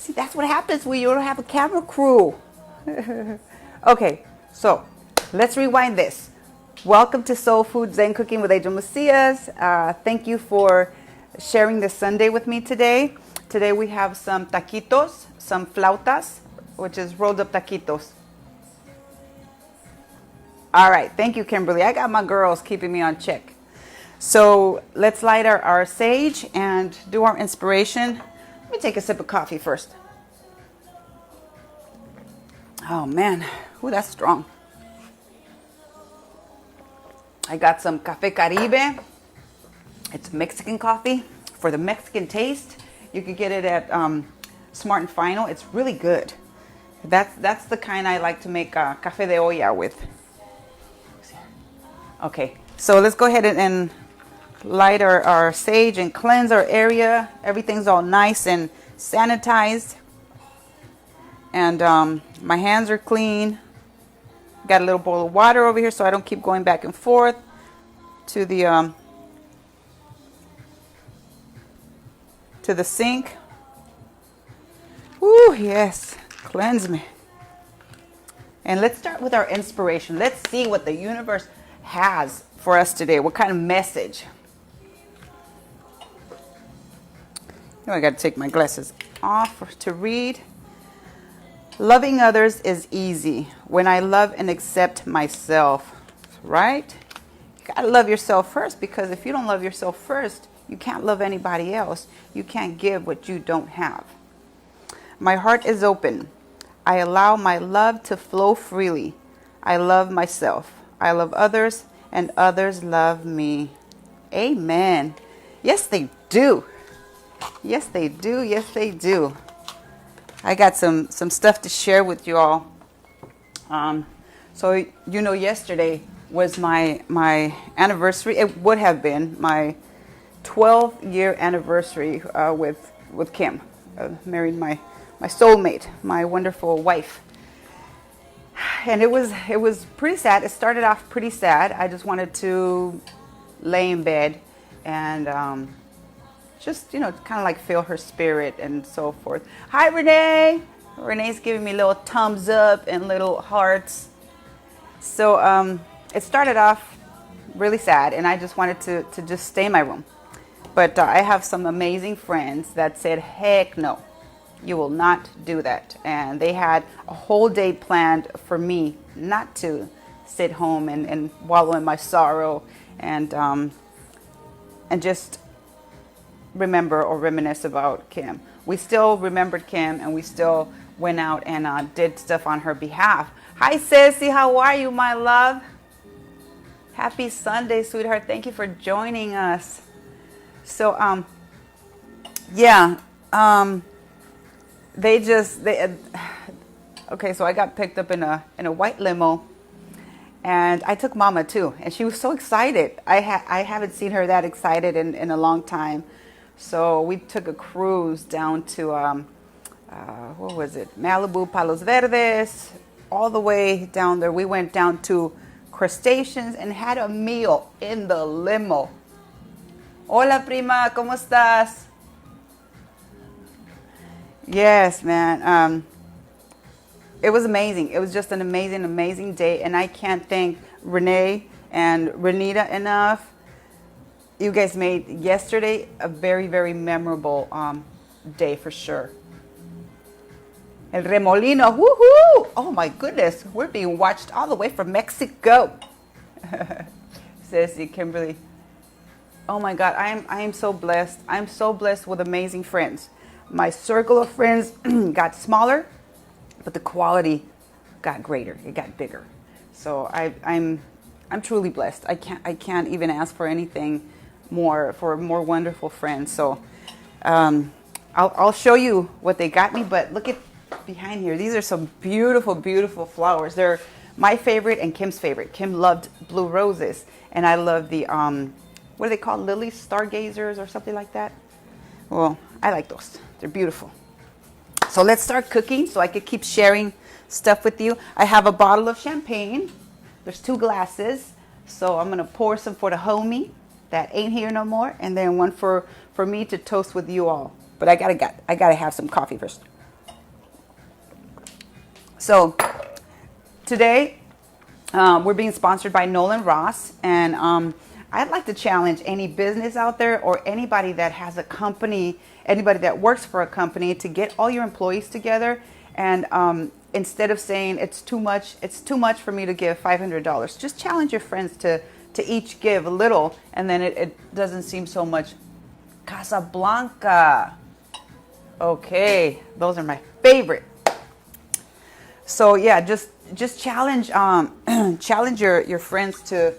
See, that's what happens when you don't have a camera crew. Okay, so let's rewind this. Welcome to Soul Food Zen Cooking with Angel Macias. Thank you for sharing this Sunday with me today. Today we have some taquitos, some flautas, which is rolled up taquitos. All right, thank you, Kimberly. I got my girls keeping me on check. So let's light our sage and do our inspiration. Let me take a sip of coffee first. Oh man, ooh, that's strong. I got some Café Caribe. It's Mexican coffee for the Mexican taste. You could get it at Smart and Final. It's really good. That's the kind I like to make café de olla with. Okay, so let's go ahead and light our sage and cleanse our area. Everything's all nice and sanitized. And my hands are clean. Got a little bowl of water over here so I don't keep going back and forth to the sink. Ooh, yes, cleanse me. And let's start with our inspiration. Let's see what the universe has for us today. What kind of message? Now I got to take my glasses off to read. Loving others is easy when I love and accept myself, right? You got to love yourself first, because if you don't love yourself first, you can't love anybody else. You can't give what you don't have. My heart is open. I allow my love to flow freely. I love myself. I love others, and others love me. Amen. Yes, they do. Yes, they do. Yes, they do. I got some stuff to share with you all. So, you know, yesterday was my anniversary. It would have been my 12-year anniversary with Kim. Married my soulmate, my wonderful wife. And it was pretty sad. It started off pretty sad. I just wanted to lay in bed and just, you know, kind of like feel her spirit and so forth. Hi, Renee. Renee's giving me little thumbs up and little hearts. So it started off really sad, and I just wanted to just stay in my room. But I have some amazing friends that said, heck no. You will not do that. And they had a whole day planned for me not to sit home and wallow in my sorrow and just remember or reminisce about Kim. We still remembered Kim, and we still went out and did stuff on her behalf. Hi, Ceci. How are you, my love? Happy Sunday, sweetheart. Thank you for joining us. So, okay, so I got picked up in a white limo, and I took Mama too, and she was so excited. I haven't seen her that excited in a long time. So we took a cruise down to what was it? Malibu, Palos Verdes, all the way down there. We went down to Crustaceans and had a meal in the limo. Hola, prima, ¿cómo estás? Yes, man. It was amazing. It was just an amazing day. And I can't thank Renee and Renita enough. You guys made yesterday a very memorable day for sure. El Remolino, woohoo! Oh my goodness, we're being watched all the way from Mexico. Ceci, Kimberly. Oh my God, I am so blessed. I'm so blessed with amazing friends. My circle of friends got smaller, but the quality got greater. It got bigger. So I'm truly blessed. I can't even ask for anything more, for more wonderful friends. So I'll show you what they got me. But look at behind here. These are some beautiful flowers. They're my favorite and Kim's favorite. Kim loved blue roses, and I love the what do they call, lilies, stargazers or something like that. Well, I like those. They're beautiful. So let's start cooking so I could keep sharing stuff with you. I have a bottle of champagne. There's 2 glasses. So I'm going to pour some for the homie that ain't here no more, and then one for me to toast with you all. But I gotta have some coffee first. So today we're being sponsored by Nolan Ross, and I'd like to challenge any business out there or anybody that has a company, anybody that works for a company, to get all your employees together and instead of saying it's too much for me to give $500, just challenge your friends to each give a little, and then it doesn't seem so much. Casablanca. Okay, those are my favorite. So yeah, just challenge challenge your friends to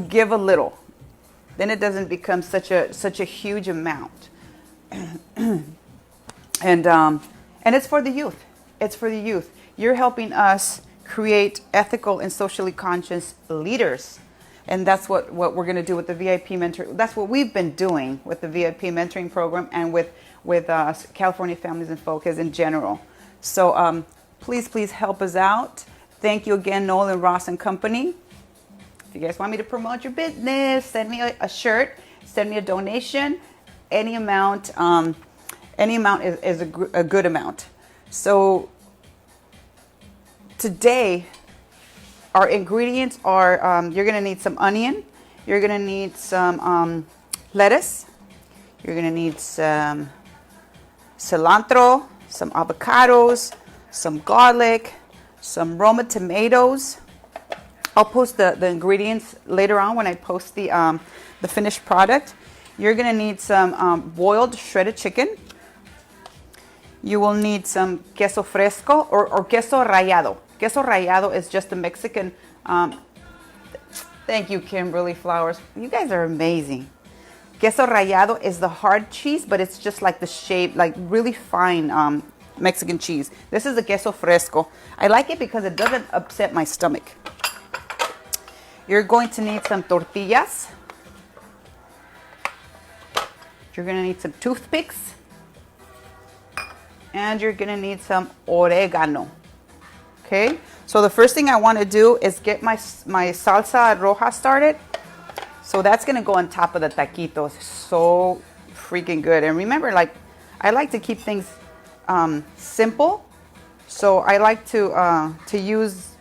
give a little. Then it doesn't become such a huge amount. And it's for the youth. It's for the youth. You're helping us create ethical and socially conscious leaders. And that's what we're going to do with the VIP mentor. That's what we've been doing with the VIP mentoring program and with California Families in Focus in general. So please help us out. Thank you again, Nolan Ross and Company. If you guys want me to promote your business, send me a shirt, send me a donation. Any amount is a good amount. So today, our ingredients are, you're going to need some onion. You're going to need some lettuce. You're going to need some cilantro, some avocados, some garlic, some Roma tomatoes. I'll post the ingredients later on when I post the finished product. You're going to need some boiled shredded chicken. You will need some queso fresco or queso rallado. Queso rallado is just a Mexican. Thank you, Kimberly Flowers. You guys are amazing. Queso rallado is the hard cheese, but it's just like the shape, like really fine Mexican cheese. This is the queso fresco. I like it because it doesn't upset my stomach. You're going to need some tortillas. You're going to need some toothpicks. And you're going to need some oregano. Okay, so the first thing I want to do is get my salsa roja started. So that's going to go on top of the taquitos. So freaking good. And remember, like, I like to keep things simple. So I like to use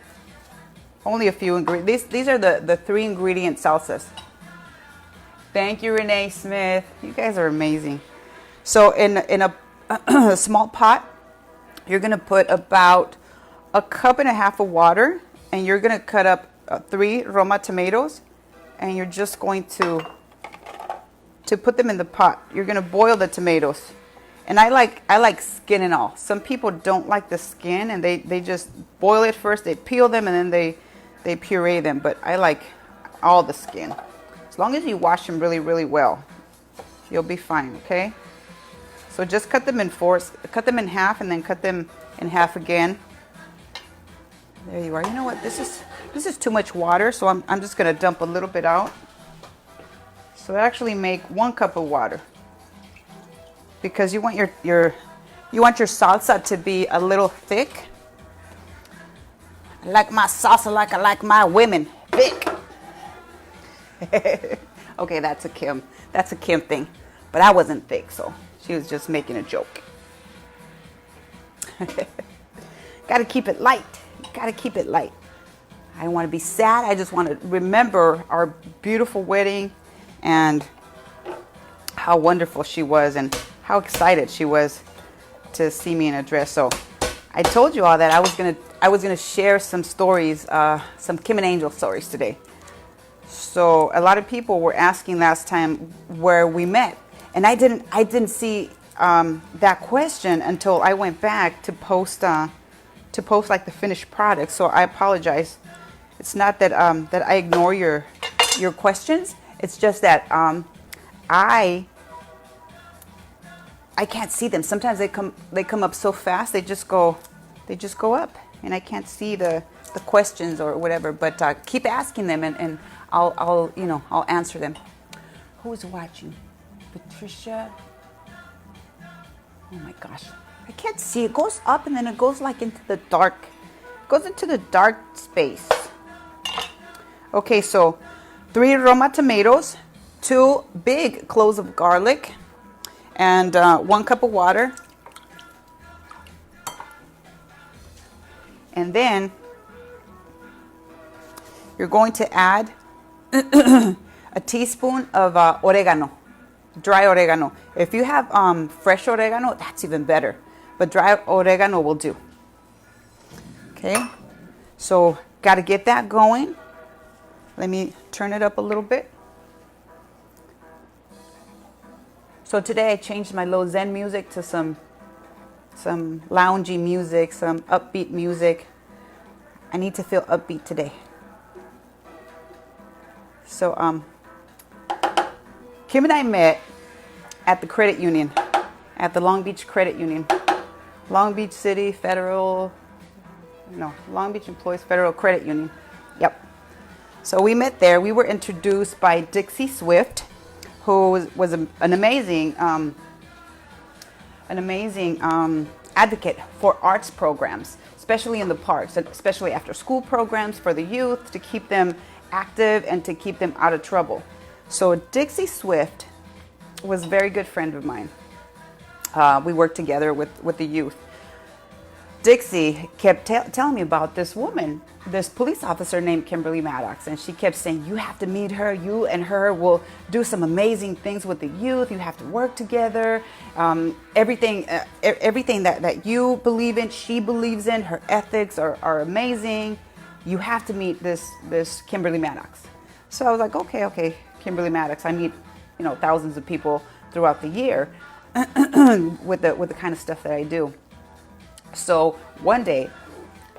only a few ingredients. These are the 3 ingredient salsas. Thank you, Renee Smith. You guys are amazing. So in a small pot, you're going to put about a cup and a half of water, and you're going to cut up 3 Roma tomatoes, and you're just going to put them in the pot. You're going to boil the tomatoes. And I like skin and all. Some people don't like the skin, and they just boil it first. They peel them, and then they puree them. But I like all the skin. As long as you wash them really, really well, you'll be fine, okay? So just cut them in 4s, cut them in half, and then cut them in half again. There you are. You know what? This is too much water, so I'm just going to dump a little bit out. So actually make 1 cup of water, because you want your salsa to be a little thick. I like my salsa like I like my women, thick. Okay, that's a Kim thing, but I wasn't thick, so she was just making a joke. Got to keep it light. Got to keep it light. I don't want to be sad. I just want to remember our beautiful wedding and how wonderful she was and how excited she was to see me in a dress. So I told you all that I was gonna share some stories, some Kim and Angel stories today. So a lot of people were asking last time where we met, and I didn't see that question until I went back to post like the finished product. So I apologize. It's not that that I ignore your questions. It's just that I can't see them. Sometimes they come up so fast. They just go up, and I can't see the questions or whatever. But keep asking them, and I'll answer them. Who's watching? Patricia. Oh my gosh, I can't see. It goes up and then it goes like into the dark. It goes into the dark space. Okay, so 3 Roma tomatoes, 2 big cloves of garlic, and 1 cup of water. And then you're going to add a teaspoon of oregano, dry oregano. If you have fresh oregano, that's even better. But dry oregano will do. Okay, so got to get that going. Let me turn it up a little bit. So today I changed my little Zen music to some loungy music, some upbeat music. I need to feel upbeat today. So Kim and I met at the credit union, at the Long Beach Credit Union. Long Beach City Federal, Long Beach Employees Federal Credit Union. Yep. So we met there. We were introduced by Dixie Swift, who was an amazing advocate for arts programs, especially in the parks, and especially after school programs for the youth to keep them active and to keep them out of trouble. So Dixie Swift was a very good friend of mine. We worked together with the youth. Dixie kept telling me about this woman, this police officer named Kimberly Maddox, and she kept saying, you have to meet her. You and her will do some amazing things with the youth. You have to work together. Everything that you believe in, she believes in. Her ethics are amazing. You have to meet this Kimberly Maddox. So I was like, okay, Kimberly Maddox. I meet thousands of people throughout the year with the kind of stuff that I do. So one day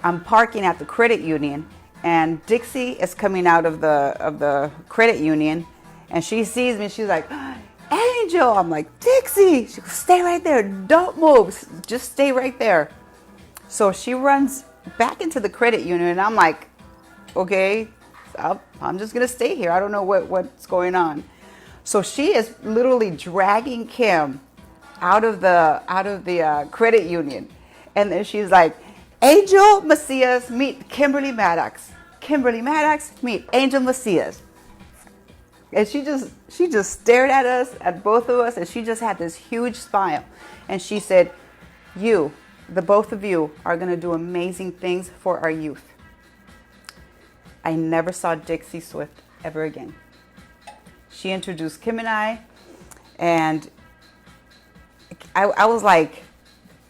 I'm parking at the credit union, and Dixie is coming out of the credit union, and she sees me. She's like, Angel. I'm like, Dixie. She goes, stay right there. Don't move. Just stay right there. So she runs back into the credit union, and I'm like, okay, I'm just gonna stay here. I don't know what's going on. So she is literally dragging Kim out of the credit union, and then she's like, Angel Macias, meet Kimberly Maddox. Kimberly Maddox, meet Angel Macias. And she just stared at us, at both of us, and she just had this huge smile. And she said, the both of you are going to do amazing things for our youth. I never saw Dixie Swift ever again. She introduced Kim and I, and I was like,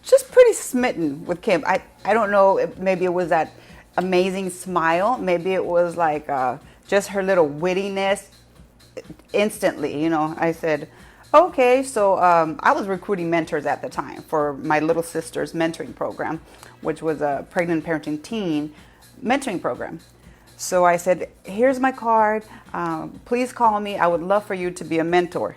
just pretty smitten with Kim. I don't know, maybe it was that amazing smile. Maybe it was like just her little wittiness. Instantly, I said, okay. So I was recruiting mentors at the time for my little sister's mentoring program, which was a pregnant parenting teen mentoring program. So I said, here's my card. Please call me. I would love for you to be a mentor.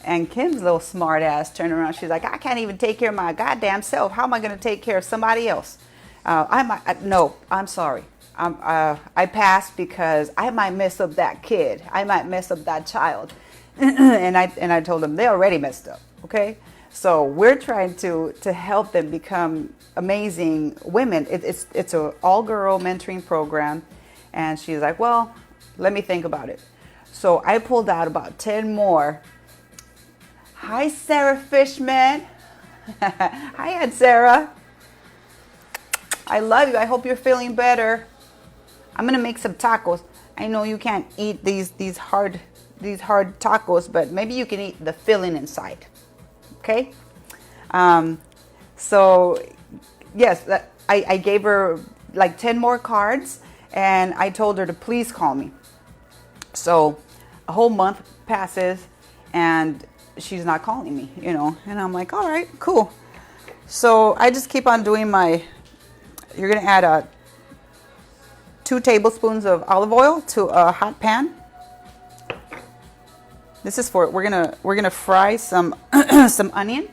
And Kim's little smart ass turned around. She's like, I can't even take care of my goddamn self. How am I going to take care of somebody else? No, I'm sorry. I passed because I might mess up that kid. I might mess up that child. and I told them they already messed up. Okay. So we're trying to help them become amazing women. It's an all-girl mentoring program. And she's like, well, let me think about it. So I pulled out about 10 more. Hi, Sarah Fishman. Hi, Aunt Sarah. I love you. I hope you're feeling better. I'm gonna make some tacos. I know you can't eat these hard tacos, but maybe you can eat the filling inside. Okay. So yes, I gave her like 10 more cards, and I told her to please call me. So a whole month passes, and she's not calling me, and I'm like, all right, cool. So I just keep on doing you're going to add 2 tablespoons of olive oil to a hot pan. This is we're going to fry some, some onion,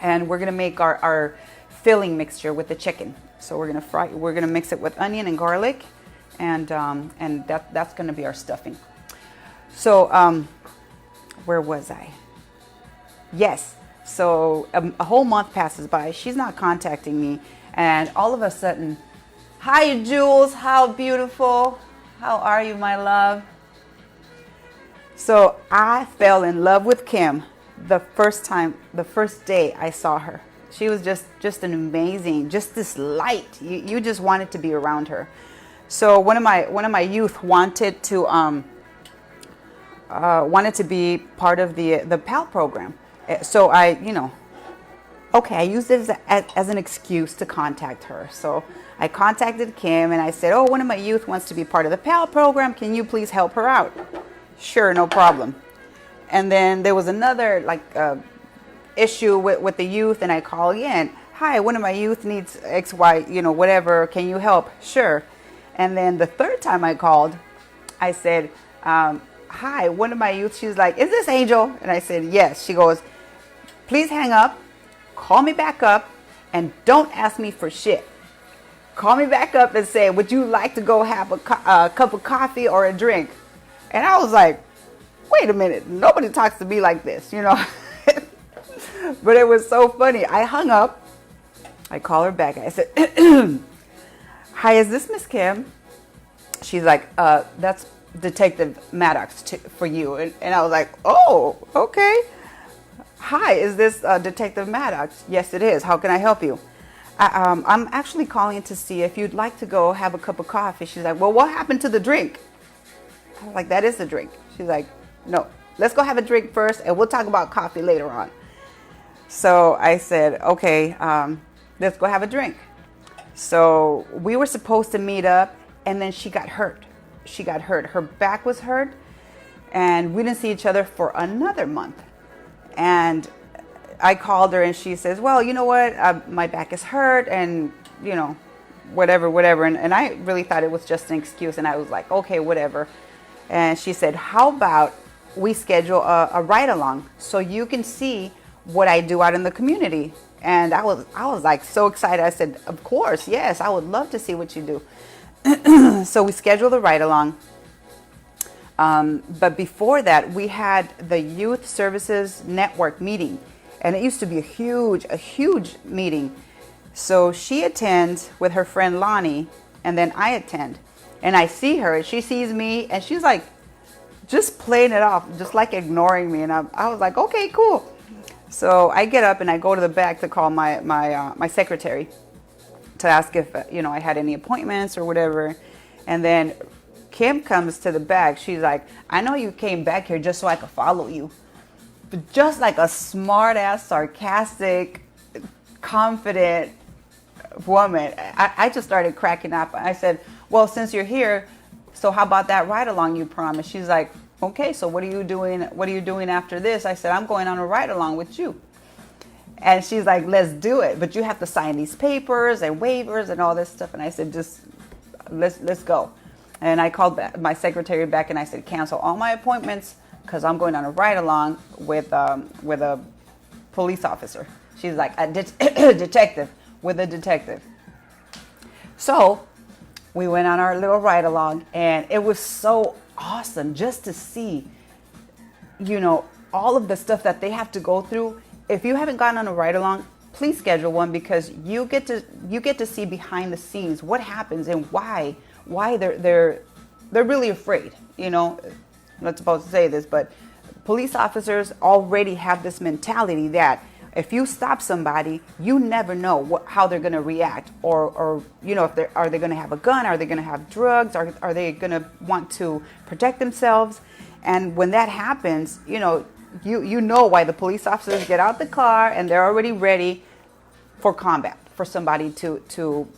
and we're going to make our filling mixture with the chicken. So we're going to mix it with onion and garlic, and that's going to be our stuffing. So, where was I? Yes. So a whole month passes by. She's not contacting me. And all of a sudden, hi, Jules. How beautiful. How are you, my love? So I fell in love with Kim the first day I saw her. She was just an amazing, just this light. You just wanted to be around her. So one of my youth wanted to be part of the PAL program. So I, okay, I used it as an excuse to contact her. So I contacted Kim and I said, oh, one of my youth wants to be part of the PAL program. Can you please help her out? Sure, no problem. And then there was another issue with the youth, and I call again. Hi, one of my youth needs X, Y, whatever. Can you help? Sure. And then the third time I called, I said, hi, one of my youth. She's like, is this Angel? And I said, yes. She goes, please hang up, call me back up, and don't ask me for shit. Call me back up and say, would you like to go have a cup of coffee or a drink? And I was like, wait a minute, nobody talks to me like this, But it was so funny. I hung up. I call her back. I said, hi, is this Miss Kim? She's like, that's Detective Maddox for you. And I was like, oh, okay. Hi, is this Detective Maddox? Yes, it is. How can I help you? I'm actually calling to see if you'd like to go have a cup of coffee. She's like, well, what happened to the drink? I was like, that is the drink. She's like, no, let's go have a drink first and we'll talk about coffee later on. So I said, okay, let's go have a drink. So we were supposed to meet up, and then she got hurt. Her back was hurt, and we didn't see each other for another month. And I called her and she says, well, you know what? My back is hurt and, whatever. And I really thought it was just an excuse. And I was like, okay, whatever. And she said, how about we schedule a ride along so you can see what I do out in the community? And I was like so excited. I said, of course, yes, I would love to see what you do. So we scheduled the ride along. But before that, we had the Youth Services Network meeting. And it used to be a huge meeting. So she attends with her friend Lonnie, and then I attend. And I see her, and she sees me, and she's like, just playing it off, just like ignoring me. And I was like, okay, cool. So I get up and I go to the back to call my secretary to ask if, I had any appointments or whatever. And then Kim comes to the back. She's like, I know you came back here just so I could follow you. But just like a smart ass, sarcastic, confident woman. I just started cracking up. I said, well, since you're here, so how about that ride along you promised? She's like, okay, so what are you doing after this? I said, I'm going on a ride along with you. And she's like, let's do it. But you have to sign these papers and waivers and all this stuff. And I said, just let's go. And I called my secretary back and I said, cancel all my appointments because I'm going on a ride along with a police officer. She's like, a detective, with a detective. So we went on our little ride along, and it was so awesome just to see, all of the stuff that they have to go through. If you haven't gone on a ride along, please schedule one, because you get to see behind the scenes what happens and why they're really afraid. I'm not supposed to say this, but police officers already have this mentality that if you stop somebody, you never know how they're going to react, or if are they going to have a gun, are they going to have drugs, are they going to want to protect themselves? And when that happens, you know why the police officers get out the car and they're already ready for combat, for somebody to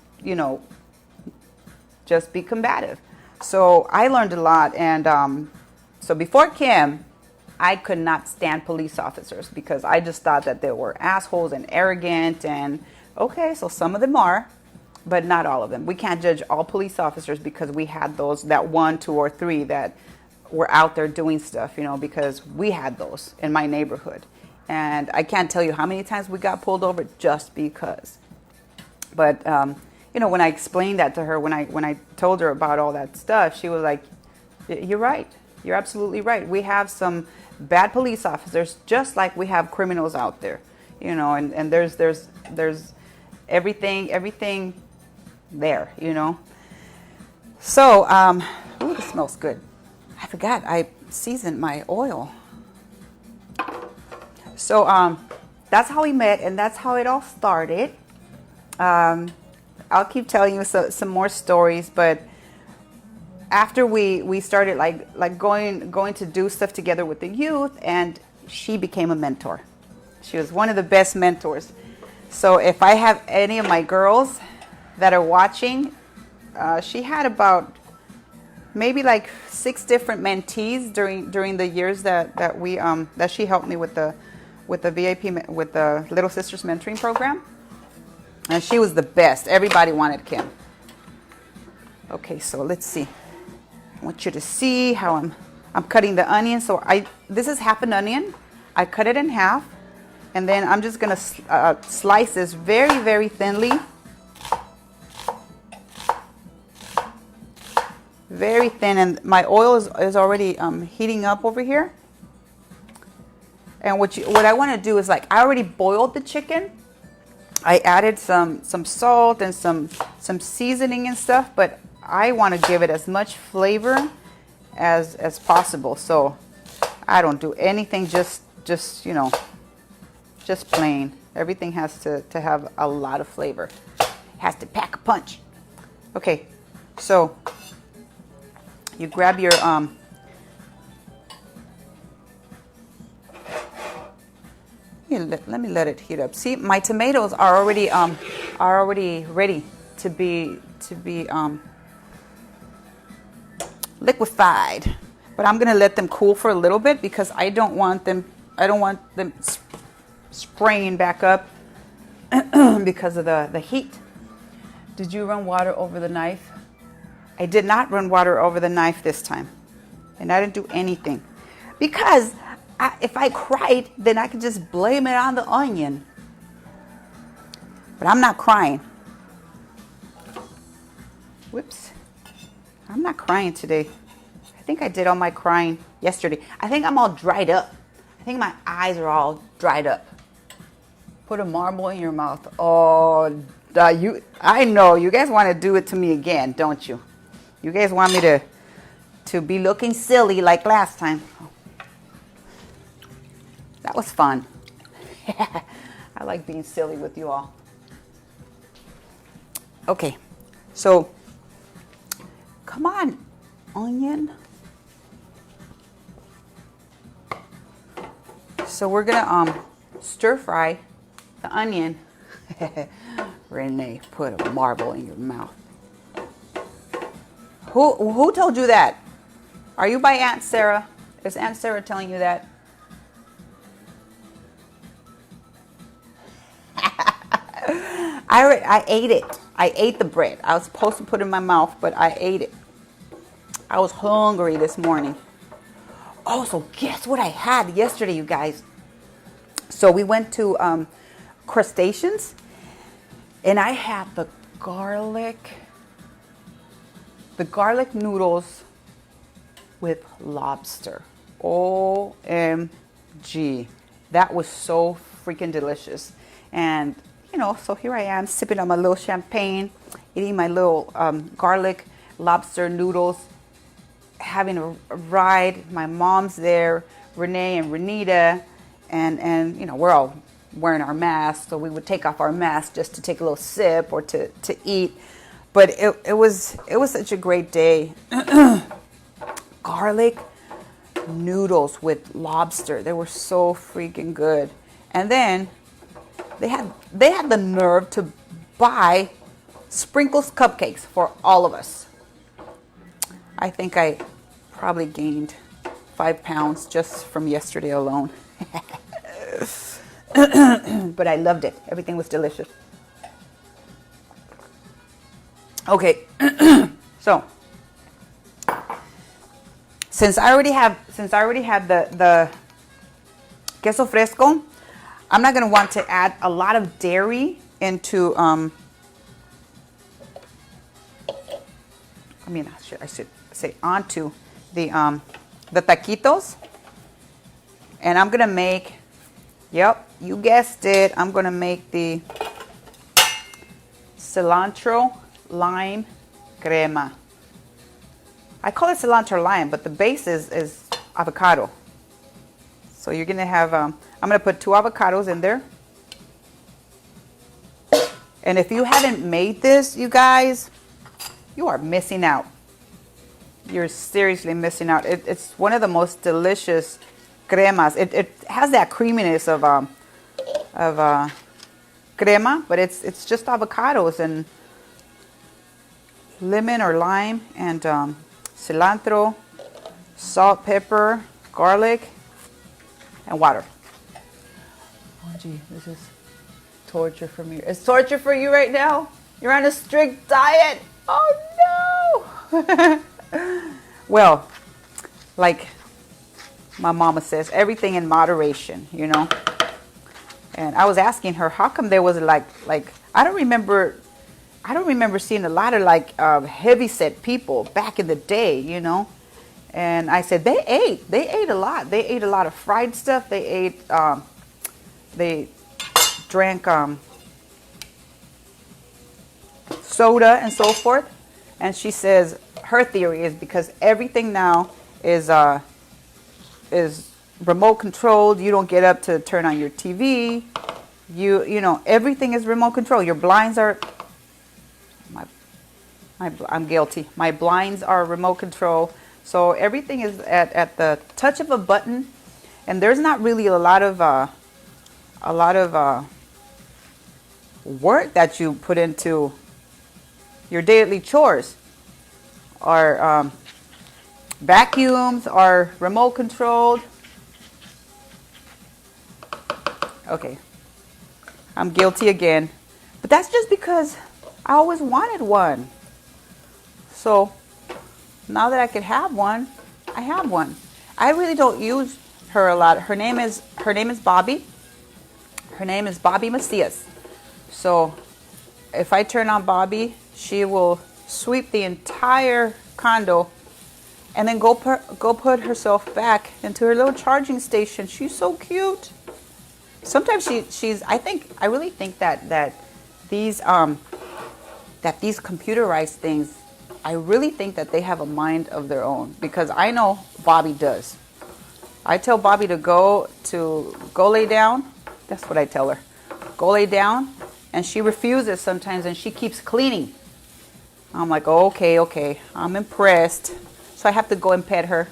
just be combative. So I learned a lot, and so before Kim, I could not stand police officers because I just thought that they were assholes and arrogant. And okay, so some of them are, but not all of them. We can't judge all police officers because we had that 1, 2, or 3 that were out there doing stuff, because we had those in my neighborhood. And I can't tell you how many times we got pulled over just because. But, when I explained that to her, when I told her about all that stuff, she was like, you're right. You're absolutely right. We have some bad police officers, just like we have criminals out there, and there's everything there, So, ooh, this smells good. I forgot I seasoned my oil. So, that's how we met, and that's how it all started. I'll keep telling you some more stories, but after we started like going to do stuff together with the youth, and she became a mentor. She was one of the best mentors. So if I have any of my girls that are watching, she had about maybe like 6 different mentees during the years that we that she helped me with the VIP, with the Little Sisters mentoring program, and she was the best. Everybody wanted Kim. Okay, so let's see. I want you to see how I'm cutting the onion. So this is half an onion. I cut it in half, and then I'm just gonna slice this very, very thinly. Very thin, and my oil is already heating up over here. And what I want to do is, like, I already boiled the chicken. I added some salt and some seasoning and stuff, but I want to give it as much flavor as possible. So I don't do anything, just you know, just plain. Everything has to have a lot of flavor. It has to pack a punch. Okay, so you grab your let me let it heat up. See, my tomatoes are already ready to be liquefied, but I'm gonna let them cool for a little bit because I don't want them spraying back up because of the heat. Did you run water over the knife? I did not run water over the knife this time, and I didn't do anything because if I cried, then I could just blame it on the onion. But I'm not crying. Whoops. I'm not crying today. I think I did all my crying yesterday. I think I'm all dried up. I think my eyes are all dried up. Put a marble in your mouth. Oh, I know. You guys want to do it to me again, don't you? You guys want me to be looking silly like last time. That was fun. I like being silly with you all. Okay, so come on, onion. So we're gonna stir fry the onion. Renee, put a marble in your mouth. Who told you that? Are you by Aunt Sarah? Is Aunt Sarah telling you that? I ate it. I ate the bread. I was supposed to put it in my mouth, but I ate it. I was hungry this morning. Oh, so guess what I had yesterday, you guys? So we went to Crustaceans, and I had the garlic noodles with lobster. OMG. That was so freaking delicious. And you know, so here I am sipping on my little champagne, eating my little garlic lobster noodles, having a ride. My mom's there, Renee and Renita, and you know, we're all wearing our masks, so we would take off our masks just to take a little sip or to eat. But it was such a great day. Garlic noodles with lobster. They were so freaking good. And then they had the nerve to buy Sprinkles cupcakes for all of us. I think I probably gained 5 pounds just from yesterday alone. But I loved it. Everything was delicious. Okay, so since I already have the queso fresco, I'm not gonna want to add a lot of dairy into I should say onto the taquitos, and I'm gonna make, yep, you guessed it, I'm gonna make the cilantro lime crema. I call it cilantro lime, but the base is avocado. So you're gonna have I'm gonna put 2 avocados in there, And if you haven't made this, you guys, you are missing out. You're seriously missing out. It's one of the most delicious cremas. It has that creaminess of crema, but it's just avocados and lemon or lime and cilantro, salt, pepper, garlic, and water. Oh gee, this is torture for me. It's torture for you right now? You're on a strict diet? Oh no! Well, like my mama says, everything in moderation, you know. And I was asking her, how come there was like I don't remember seeing a lot of like heavy set people back in the day, you know. And I said they ate a lot. They ate a lot of fried stuff. They drank soda and so forth. And she says her theory is because everything now is remote controlled. You don't get up to turn on your TV. You know, everything is remote control. Your blinds are I'm guilty. My blinds are remote control. So everything is at the touch of a button, and there's not really a lot of work that you put into your daily chores. Our vacuums are remote controlled. Okay, I'm guilty again, but that's just because I always wanted one. So now that I could have one, I have one. I really don't use her a lot. Her name is Bobby. Her name is Bobby Macias. So if I turn on Bobby, she will sweep the entire condo and then go put herself back into her little charging station. She's so cute. Sometimes she's I really think that these computerized things, I really think that they have a mind of their own, because I know Bobby does. I tell Bobby to go lay down. That's what I tell her. Go lay down, and she refuses sometimes, and she keeps cleaning. I'm like, okay, I'm impressed. So I have to go and pet her.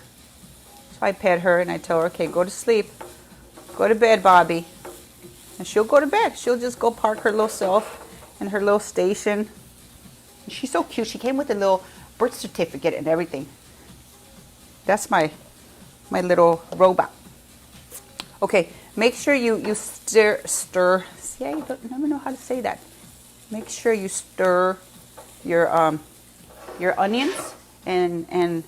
So I pet her and I tell her, okay, go to sleep. Go to bed, Bobby. And she'll go to bed. She'll just go park her little self in her little station. And she's so cute. She came with a little birth certificate and everything. That's my little robot. Okay, make sure you stir. See, I never know how to say that. Make sure you stir your onions, and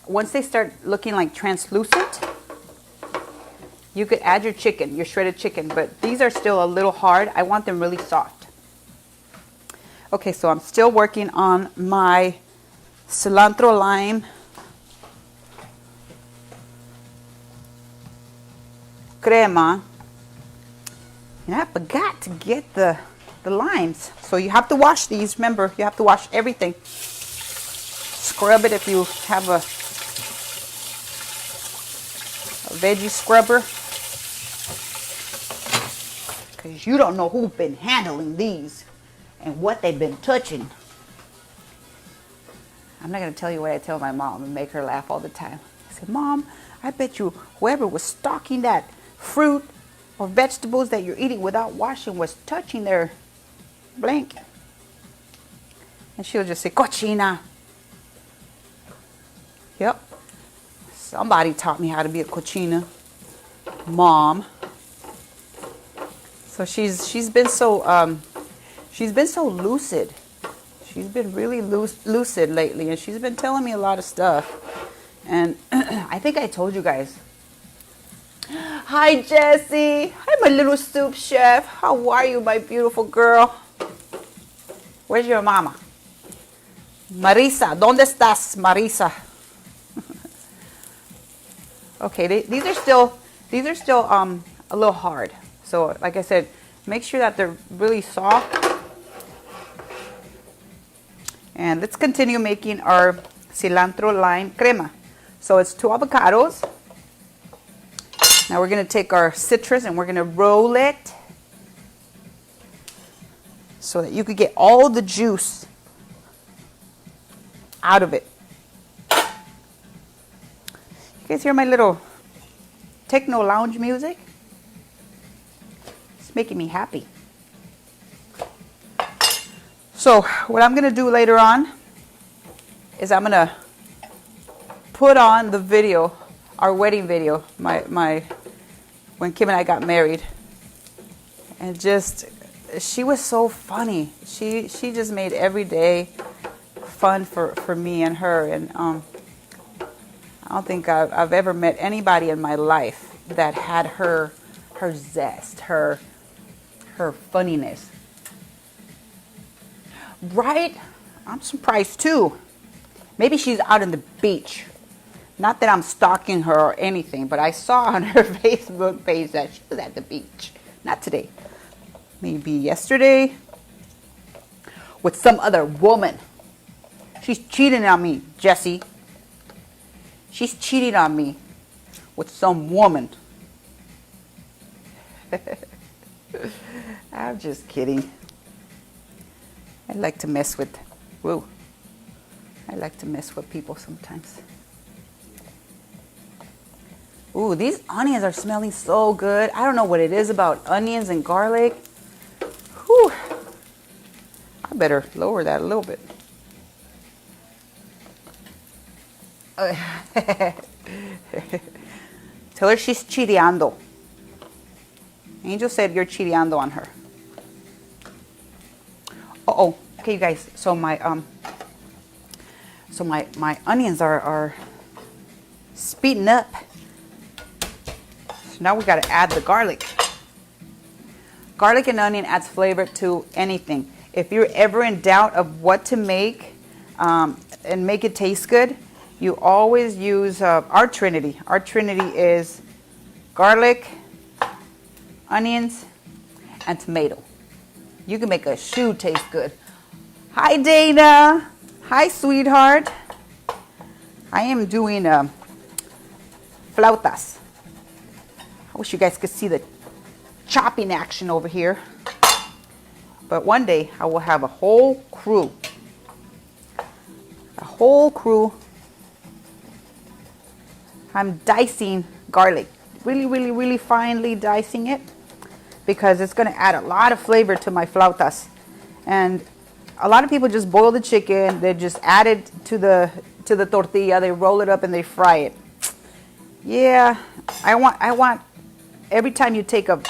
once they start looking like translucent, you could add your chicken, your shredded chicken, but these are still a little hard. I want them really soft. Okay, so I'm still working on my cilantro lime crema, and I forgot to get the limes. So you have to wash these. Remember, you have to wash everything. Scrub it if you have a veggie scrubber, because you don't know who's been handling these and what they've been touching. I'm not going to tell you what I tell my mom and make her laugh all the time. I said, Mom, I bet you whoever was stocking that fruit or vegetables that you're eating without washing was touching their blank. And she'll just say, cochina. Yep. Somebody taught me how to be a cochina. Mom. So she's been so lucid. She's been really lucid lately, and she's been telling me a lot of stuff. And I think I told you guys. Hi, Jessie. Hi, my little soup chef. How are you, my beautiful girl? Where's your mama? Marisa, ¿dónde estás, Marisa? Okay, these are still a little hard. So, like I said, make sure that they're really soft. And let's continue making our cilantro lime crema. So it's 2 avocados. Now we're going to take our citrus and we're going to roll it. so that you could get all the juice out of it. You guys hear my little techno lounge music? It's making me happy. So what I'm gonna do later on is I'm gonna put on the video, our wedding video, my when Kim and I got married, and just, she was so funny. She just made every day fun for me and her, and I don't think I've ever met anybody in my life that had her zest, her funniness. Right? I'm surprised too. Maybe she's out on the beach. Not that I'm stalking her or anything, but I saw on her Facebook page that she was at the beach. Not today. Maybe yesterday with some other woman. She's cheating on me, Jessie. She's cheating on me with some woman. I'm just kidding. I like to mess with, whoa. I like to mess with people sometimes. Ooh, these onions are smelling so good. I don't know what it is about onions and garlic. Whew. I better lower that a little bit. Tell her she's chileando. Angel said you're chileando on her. Uh-oh. Okay, you guys. So my onions are speeding up. So now we got to add the garlic. Garlic and onion adds flavor to anything. If you're ever in doubt of what to make and make it taste good, you always use our Trinity. Our Trinity is garlic, onions, and tomato. You can make a shoe taste good. Hi, Dana. Hi, sweetheart. I am doing flautas. I wish you guys could see the chopping action over here. But one day I will have a whole crew. A whole crew. I'm dicing garlic. Really, really, really finely dicing it, because it's going to add a lot of flavor to my flautas. And a lot of people just boil the chicken, they just add it to the tortilla, they roll it up and they fry it. Yeah, I want every time you take a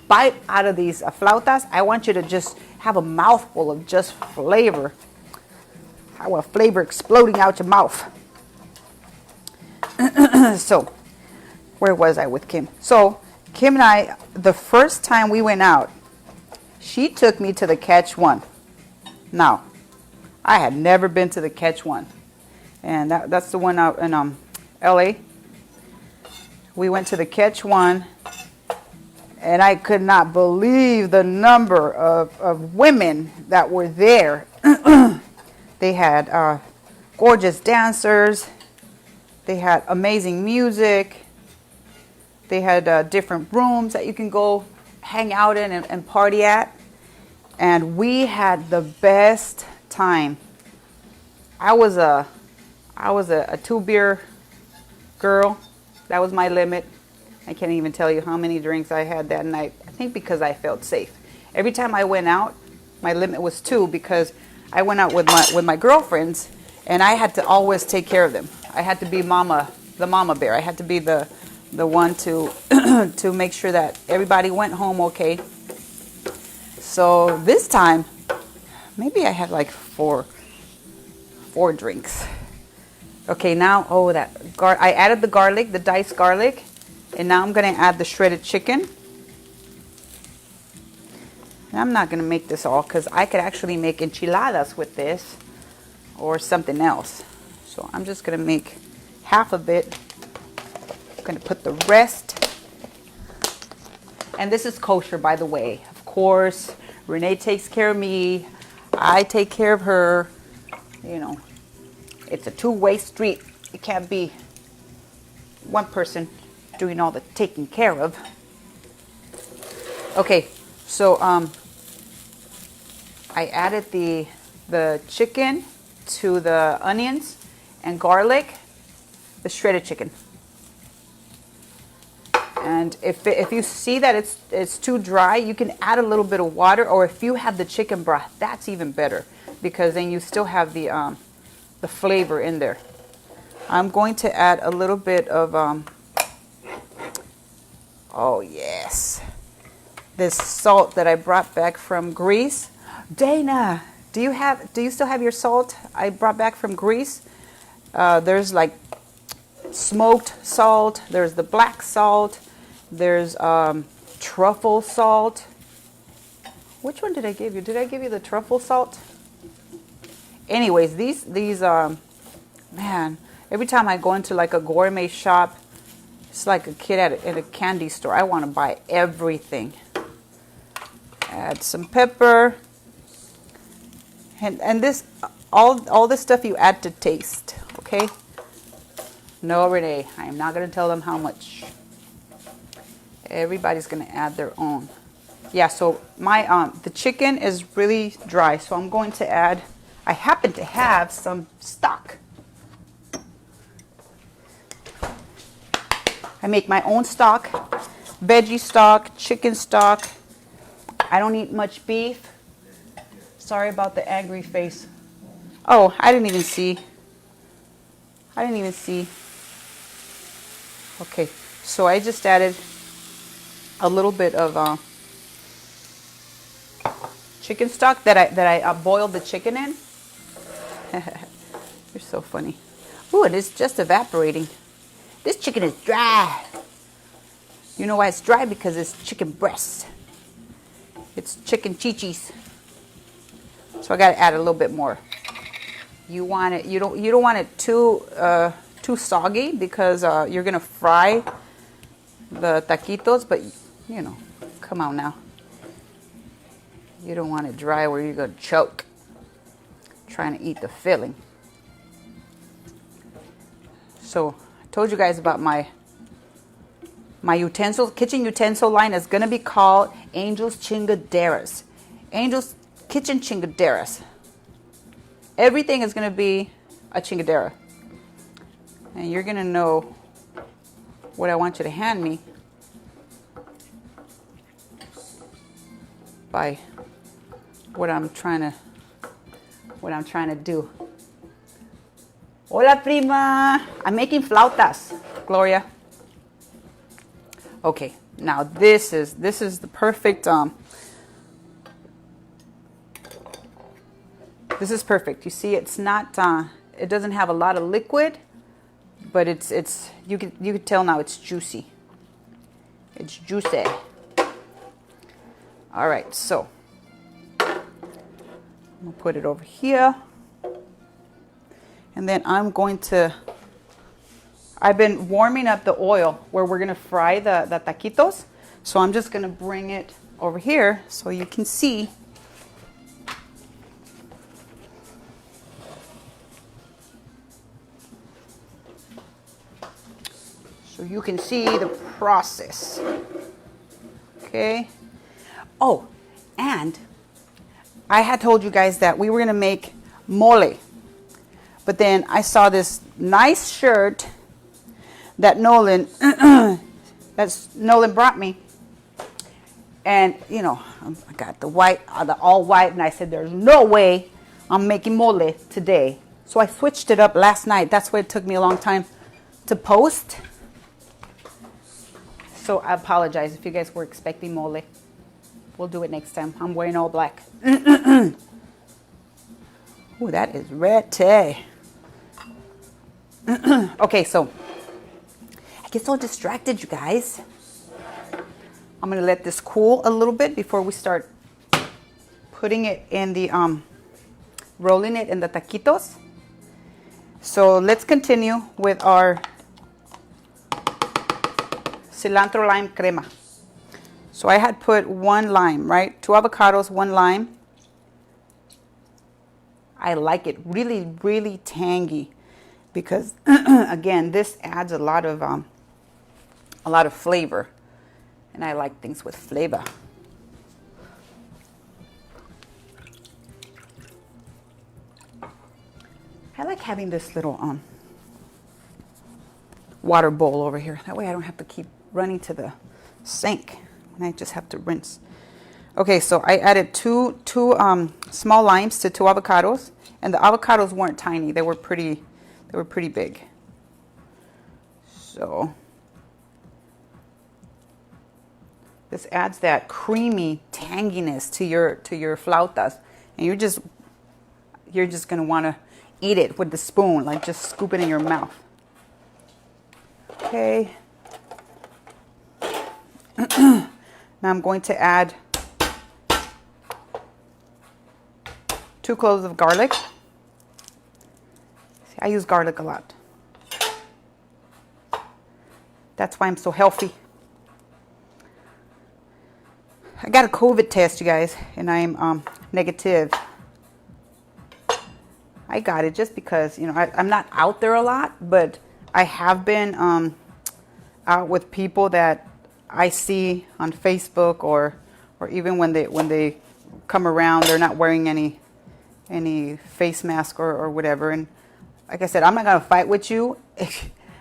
bite out of these flautas, I want you to just have a mouthful of just flavor. I want flavor exploding out your mouth. So, where was I with Kim? So, Kim and I, the first time we went out, she took me to the Catch One. Now, I had never been to the Catch One. And that's the one out in LA. We went to the Catch One, and I could not believe the number of women that were there. They had gorgeous dancers. They had amazing music. They had different rooms that you can go hang out in and party at. And we had the best time. I was a 2-beer girl. That was my limit. I can't even tell you how many drinks I had that night. I think because I felt safe. Every time I went out, my limit was 2, because I went out with my girlfriends, and I had to always take care of them. I had to be the mama bear. I had to be the one to to make sure that everybody went home okay. So this time, maybe I had like four drinks. Okay, now, I added the garlic, the diced garlic, and now I'm going to add the shredded chicken. And I'm not going to make this all, because I could actually make enchiladas with this or something else. So I'm just going to make half of it. I'm going to put the rest. And this is kosher, by the way. Of course, Renee takes care of me. I take care of her. You know, it's a two-way street. It can't be one person doing all the taking care of. Okay, so I added the chicken to the onions and garlic, the shredded chicken. And if you see that it's too dry, you can add a little bit of water, or if you have the chicken broth, that's even better, because then you still have the flavor in there. I'm going to add a little bit of oh yes, this salt that I brought back from Greece. Dana, do you still have your salt I brought back from Greece? There's like smoked salt, there's the black salt, there's truffle salt. Which one did I give you? Did I give you the truffle salt? Anyways, these man, every time I go into like a gourmet shop, it's like a kid at a candy store. I want to buy everything. Add some pepper. And this, all this stuff you add to taste, okay? No, Renee, I am not going to tell them how much. Everybody's going to add their own. Yeah, so my the chicken is really dry, so I'm going to add, I happen to have some stock. I make my own stock, veggie stock, chicken stock. I don't eat much beef. Sorry about the angry face. Oh, I didn't even see. Okay, so I just added a little bit of chicken stock that I boiled the chicken in. You're so funny. Ooh, it is just evaporating. This chicken is dry. You know why it's dry? Because it's chicken breast. It's chicken chichis. So I got to add a little bit more. You want it. You don't want it too soggy, because you're gonna fry the taquitos. But you know, come on now. You don't want it dry where you're gonna choke trying to eat the filling. So I told you guys about my kitchen utensil line is gonna be called Angel's Chingaderas. Angel's Kitchen Chingaderas. Everything is going to be a chingadera. And you're going to know what I want you to hand me by what I'm trying to do. Hola, prima. I'm making flautas, Gloria. Okay, now this is the perfect this is perfect. You see, it's not it doesn't have a lot of liquid, but it's you can tell now it's juicy. It's juicy. All right, so I'm gonna put it over here. And then I've been warming up the oil where we're gonna fry the taquitos. So I'm just gonna bring it over here so you can see. So you can see the process. Okay. Oh, and I had told you guys that we were gonna make mole. But then I saw this nice shirt that Nolan brought me. And, you know, I got the white, the all white, and I said, there's no way I'm making mole today. So I switched it up last night. That's why it took me a long time to post. So I apologize if you guys were expecting mole. We'll do it next time. I'm wearing all black. Ooh, that is red tea. Okay, so I get so distracted, you guys. I'm gonna let this cool a little bit before we start putting it in the rolling it in the taquitos. So let's continue with our cilantro lime crema. So I had put 1 lime, right? 2 avocados, 1 lime. I like it really, really tangy because again, this adds a lot of flavor, and I like things with flavor. I like having this little water bowl over here. That way I don't have to keep running to the sink and I just have to rinse. Okay, so I added two small limes to 2 avocados, and the avocados weren't tiny. They were pretty big. So this adds that creamy tanginess to your flautas, and you're just gonna want to eat it with the spoon, like just scoop it in your mouth. Okay. Now I'm going to add 2 cloves of garlic. See, I use garlic a lot. That's why I'm so healthy. I got a COVID test, you guys, and I'm negative. I got it just because, you know, I'm not out there a lot, but I have been out with people that I see on Facebook or even when they come around, they're not wearing any face mask or whatever. And like I said, I'm not going to fight with you.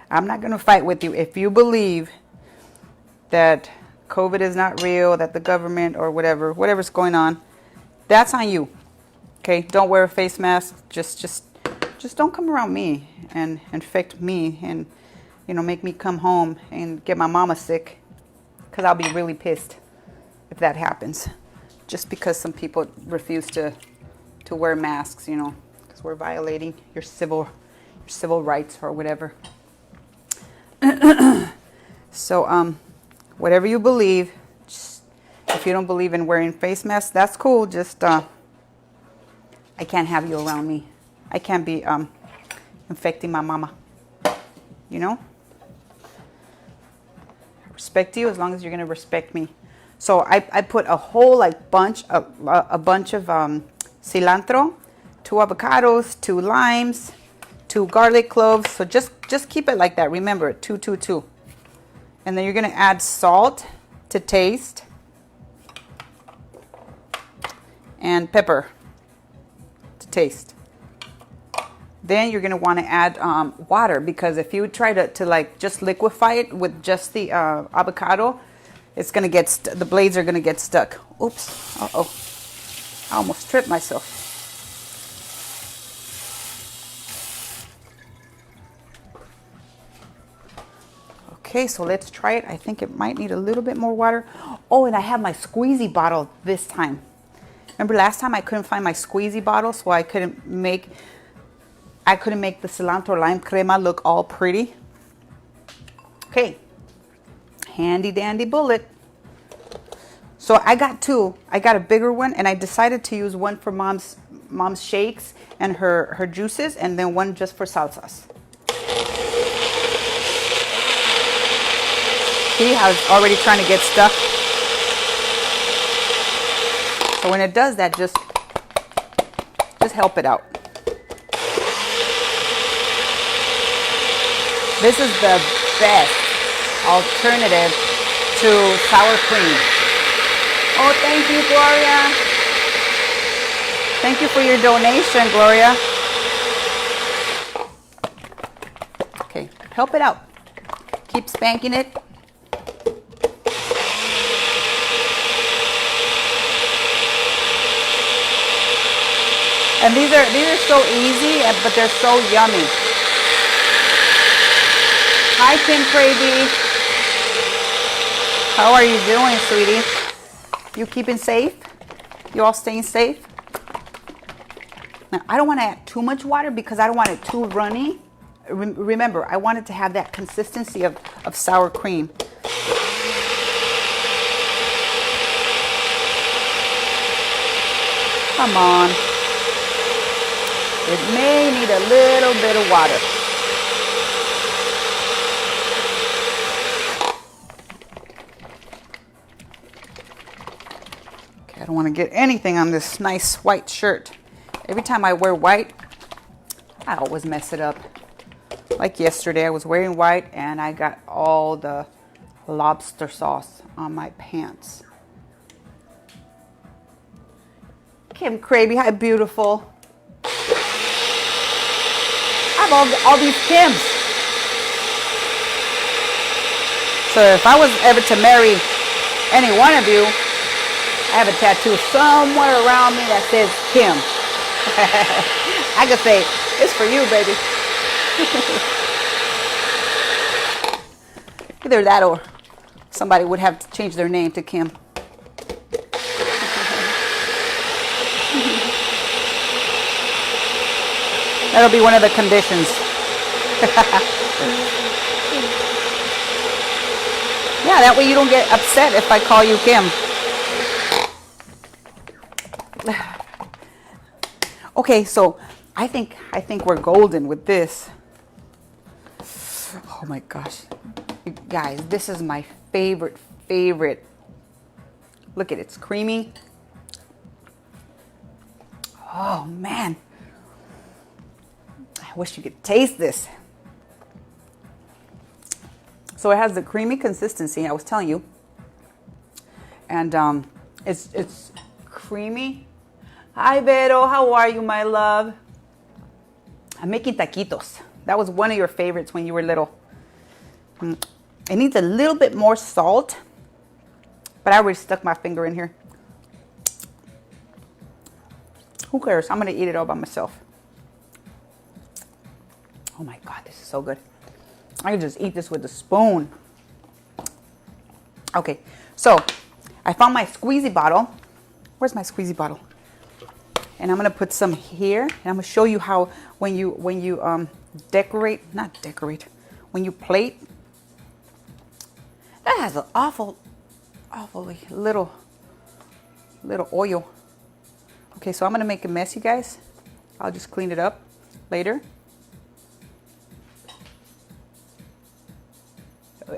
I'm not going to fight with you. If you believe that COVID is not real, that the government or whatever's going on, that's on you. Okay, don't wear a face mask. Just don't come around me and infect me and, you know, make me come home and get my mama sick, because I'll be really pissed if that happens. Just because some people refuse to wear masks, you know, because we're violating your civil rights or whatever. So whatever you believe, if you don't believe in wearing face masks, that's cool. Just I can't have you around me. I can't be infecting my mama. You know? I respect you as long as you're gonna respect me. So I put a whole bunch of cilantro, 2 avocados, 2 limes, 2 garlic cloves. So just keep it like that. Remember, 2, 2, 2. And then you're gonna add salt to taste and pepper to taste. Then you're gonna want to add water, because if you try to like just liquefy it with just the avocado, it's gonna get the blades are gonna get stuck. Oops! Uh-oh! I almost tripped myself. Okay, so let's try it. I think it might need a little bit more water. Oh, and I have my squeezy bottle this time. Remember last time I couldn't find my squeezy bottle, so I couldn't make the cilantro lime crema look all pretty. Okay, handy dandy bullet. So I got 2. I got a bigger one, and I decided to use one for mom's shakes and her juices, and then one just for salsas. See how it's already trying to get stuck? So when it does that, just help it out. This is the best alternative to sour cream. Oh, thank you, Gloria. Thank you for your donation, Gloria. Okay, help it out. Keep spanking it. And these are so easy, but they're so yummy. Hi, Kim Cravey. How are you doing, sweetie? You keeping safe? You all staying safe? Now, I don't want to add too much water because I don't want it too runny. Remember, I want it to have that consistency of sour cream. Come on. It may need a little bit of water. Okay, I don't want to get anything on this nice white shirt. Every time I wear white, I always mess it up. Like yesterday, I was wearing white and I got all the lobster sauce on my pants. Kim Cravey, hi, beautiful. have all these Kims. So if I was ever to marry any one of you, I have a tattoo somewhere around me that says Kim. I could say, it's for you, baby. Either that or somebody would have to change their name to Kim. That'll be one of the conditions. Yeah, that way you don't get upset if I call you Kim. Okay, so I think we're golden with this. Oh my gosh. You guys, this is my favorite. Look at it, it's creamy. Oh man. I wish you could taste this. So it has the creamy consistency I was telling you. And it's creamy. Hi Vero, how are you, my love? I'm making taquitos. That was one of your favorites when you were little. It needs a little bit more salt, but I already stuck my finger in here. Who cares? I'm gonna eat it all by myself. Oh my God, this is so good. I can just eat this with a spoon. Okay, so I found my squeezy bottle. Where's my squeezy bottle? And I'm gonna put some here, and I'm gonna show you how when you when you plate. That has an awfully little oil. Okay, so I'm gonna make a mess, you guys. I'll just clean it up later.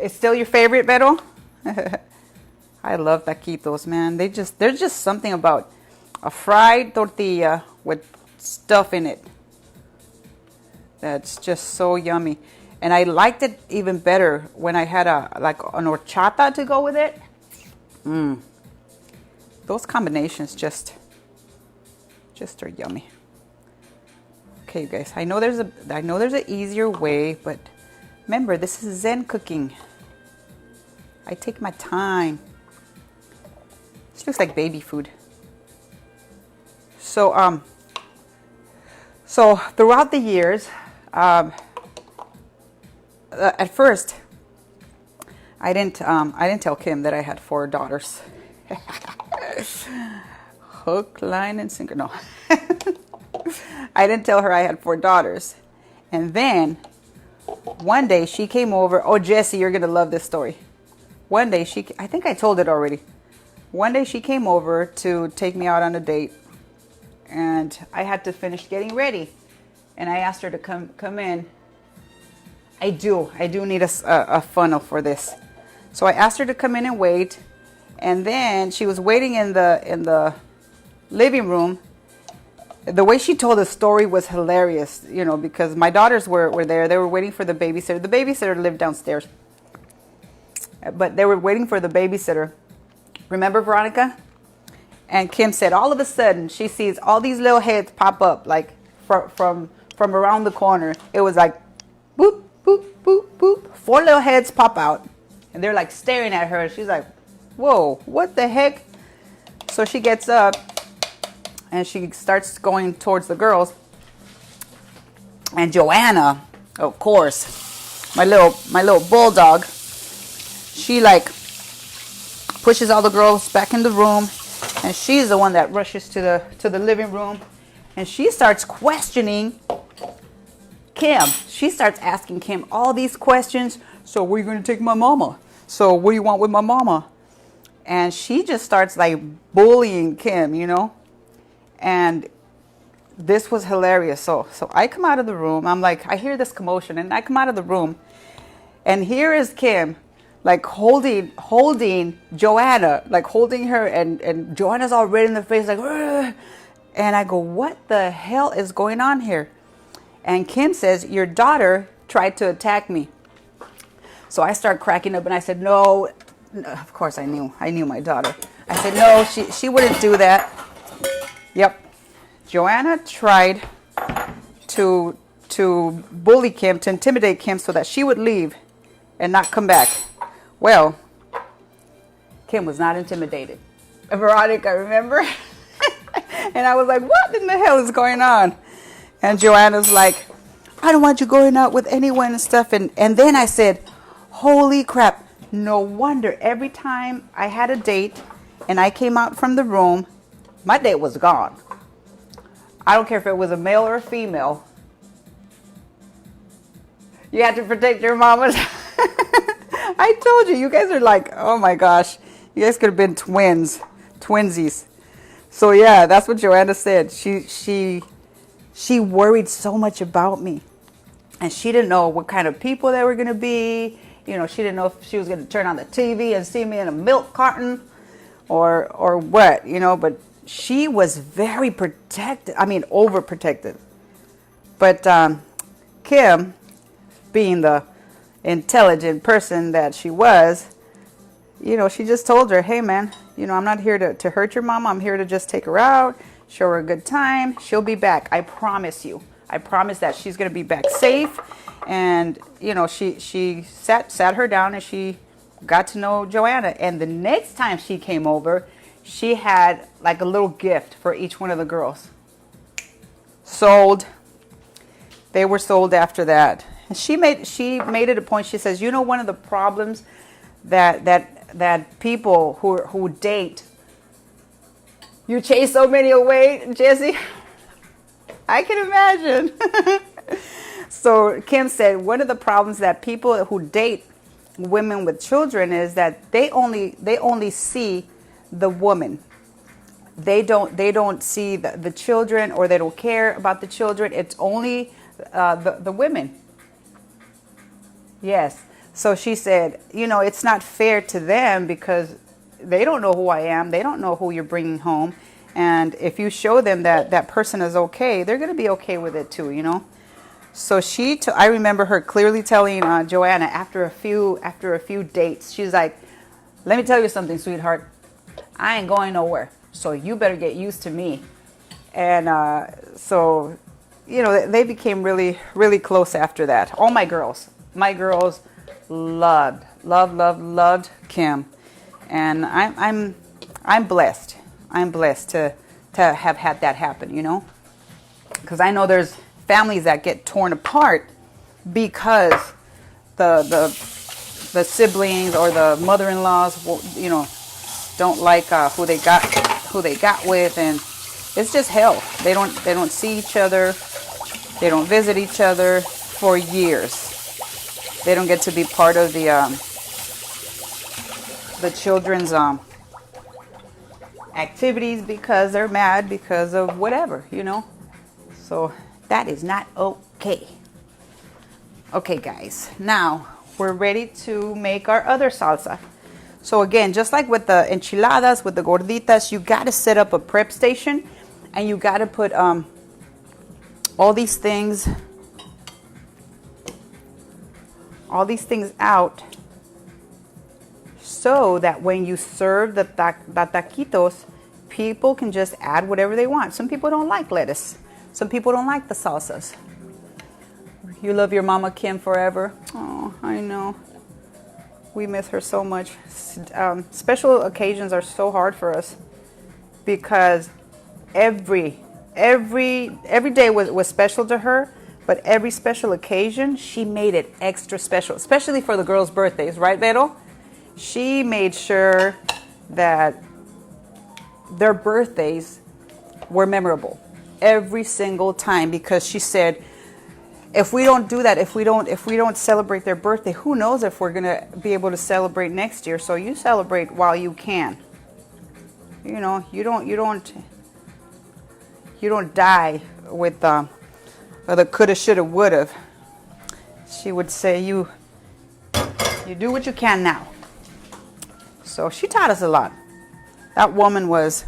It's still your favorite, Vero? I love taquitos, man. There's just something about a fried tortilla with stuff in it that's just so yummy. And I liked it even better when I had an horchata to go with it. Those combinations just are yummy. Okay, you guys. I know there's an easier way, but remember, this is Zen cooking. I take my time. This looks like baby food. So so throughout the years, at first, I didn't tell Kim that I had 4 daughters. Hook, line, and sinker. No, I didn't tell her I had 4 daughters. And then one day she came over. Oh, Jessie, you're gonna love this story. One day I think I told it already. One day she came over to take me out on a date, and I had to finish getting ready, and I asked her to come in. I do need a funnel for this. So I asked her to come in and wait, and then she was waiting in the living room. The way she told the story was hilarious, you know, because my daughters were there. They were waiting for the babysitter. The babysitter lived downstairs, but they were waiting for the babysitter. Remember, Veronica? And Kim said all of a sudden she sees all these little heads pop up, like from around the corner. It was like boop, boop, boop, boop. 4 little heads pop out, and they're like staring at her. She's like, whoa, what the heck? So she gets up and she starts going towards the girls. And Joanna, of course, my little bulldog, she like pushes all the girls back in the room, and she's the one that rushes to the living room, and she starts questioning Kim. She starts asking Kim all these questions. So where are you going to take my mama? So what do you want with my mama? And she just starts like bullying Kim, you know. And this was hilarious. So I come out of the room. I'm like, I hear this commotion, and I come out of the room, and here is Kim, like holding Joanna, like holding her, and Joanna's all red in the face, like, "Ugh." And I go, what the hell is going on here? And Kim says, your daughter tried to attack me. So I start cracking up, and I said, no, of course I knew my daughter. I said, no, she wouldn't do that. Yep. Joanna tried to bully Kim, to intimidate Kim so that she would leave and not come back. Well, Kim was not intimidated. Veronica, remember? And I was like, what in the hell is going on? And Joanna's like, I don't want you going out with anyone and stuff. And then I said, holy crap. No wonder every time I had a date and I came out from the room, my date was gone. I don't care if it was a male or a female. You had to protect your mamas. I told you, you guys are like, oh my gosh. You guys could have been twinsies. So yeah, that's what Joanna said. She worried so much about me. And she didn't know what kind of people they were going to be. You know, she didn't know if she was going to turn on the TV and see me in a milk carton or what, you know. But she was very protected. I mean, overprotected. But Kim, being the intelligent person that she was, you know, she just told her, hey, man, you know, I'm not here to hurt your mama. I'm here to just take her out, show her a good time. She'll be back. I promise you. I promise that she's going to be back safe. And, you know, she sat her down and she got to know Joanna. And the next time she came over, she had like a little gift for each one of the girls. Sold. They were sold after that. And she made it a point. She says, you know, one of the problems that people who date, you chase so many away, Jesse. I can imagine. So Kim said one of the problems that people who date women with children is that they only see the woman. They don't see the children, or they don't care about the children. It's only the women. Yes. So she said, you know, it's not fair to them because they don't know who I am. They don't know who you're bringing home. And if you show them that person is okay, they're going to be okay with it too, you know. So I remember her clearly telling Joanna after a few dates, she's like, let me tell you something, sweetheart. I ain't going nowhere. So you better get used to me. And so, you know, they became really, really close after that. All my girls loved Kim. And I'm blessed. I'm blessed to have had that happen, you know, because I know there's families that get torn apart because the siblings or the mother-in-laws, you know, don't like who they got with, and it's just hell. They don't see each other, they don't visit each other for years. They don't get to be part of the children's activities because they're mad because of whatever, you know. So that is not okay. Okay, guys, now we're ready to make our other salsa. So again, just like with the enchiladas, with the gorditas, you got to set up a prep station, and you got to put all these things out so that when you serve the taquitos, people can just add whatever they want. Some people don't like lettuce. Some people don't like the salsas. You love your mama Kim forever. Oh, I know. We miss her so much. Special occasions are so hard for us because every day was special to her, but every special occasion, she made it extra special, especially for the girls' birthdays, right, Vero? She made sure that their birthdays were memorable every single time, because she said, if we don't do that, if we don't celebrate their birthday, who knows if we're gonna be able to celebrate next year? So you celebrate while you can. You know, you don't die with the coulda, shoulda, woulda. She would say you do what you can now. So she taught us a lot. That woman was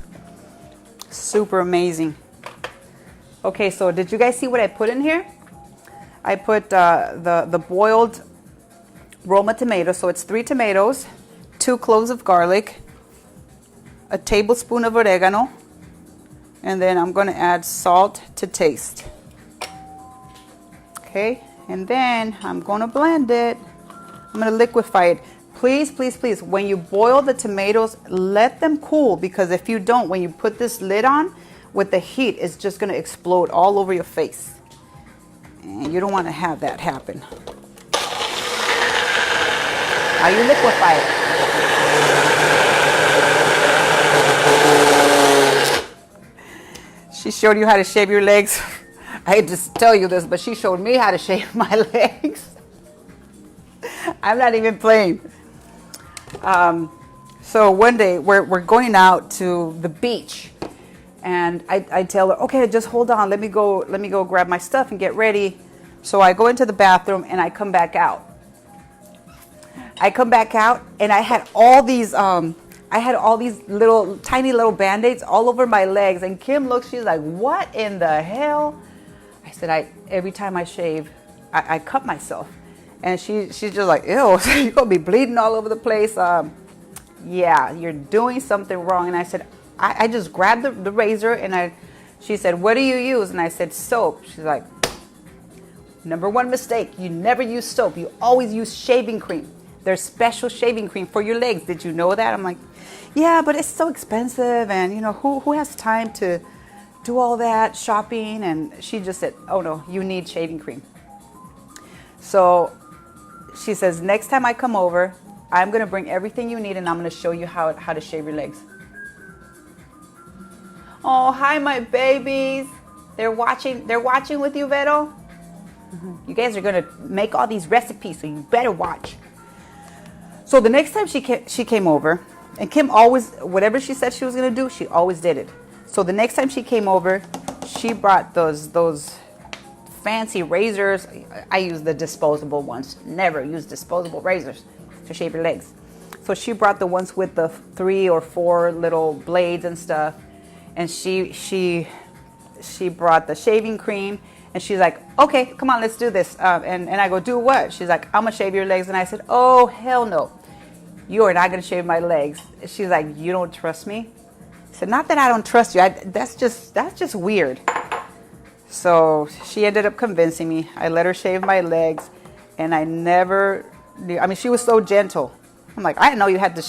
super amazing. Okay, so did you guys see what I put in here? I put the boiled Roma tomato. So it's 3 tomatoes, 2 cloves of garlic, a tablespoon of oregano, and then I'm going to add salt to taste. Okay, and then I'm gonna blend it. I'm gonna liquefy it. Please, please, please, when you boil the tomatoes, let them cool, because if you don't, when you put this lid on, with the heat, it's just gonna explode all over your face. And you don't wanna have that happen. Now you liquefy it. She showed you how to shave your legs. I hate to tell you this, but she showed me how to shave my legs. I'm not even playing. So one day we're going out to the beach, and I tell her, okay, just hold on, let me go grab my stuff and get ready. So I go into the bathroom and I come back out. And I had all these little tiny little band-aids all over my legs. And Kim looks, she's like, what in the hell? I said, every time I shave, I cut myself. And she's just like, ew, you're gonna be bleeding all over the place. Yeah, you're doing something wrong. And I said, I just grabbed the razor, and she said, what do you use? And I said, soap. She's like, number one mistake, you never use soap. You always use shaving cream. There's special shaving cream for your legs. Did you know that? I'm like, yeah, but it's so expensive, and you know, who has time to do all that shopping? And she just said, oh no, you need shaving cream. So she says, next time I come over, I'm gonna bring everything you need, and I'm gonna show you how to shave your legs. Oh, hi, my babies. They're watching with you, Vero. You guys are gonna make all these recipes, so you better watch. So the next time she came over, and Kim always, whatever she said she was gonna do, she always did it. So the next time she came over, she brought those fancy razors. I use the disposable ones. Never use disposable razors to shave your legs. So she brought the ones with the 3 or 4 little blades and stuff. And she brought the shaving cream, and she's like, okay, come on, let's do this. And I go, do what? She's like, I'm gonna shave your legs. And I said, oh, hell no. You are not gonna shave my legs. She's like, you don't trust me? I said, not that I don't trust you. That's just weird. So she ended up convincing me. I let her shave my legs, and I never knew. I mean, she was so gentle. I'm like, I didn't know you had to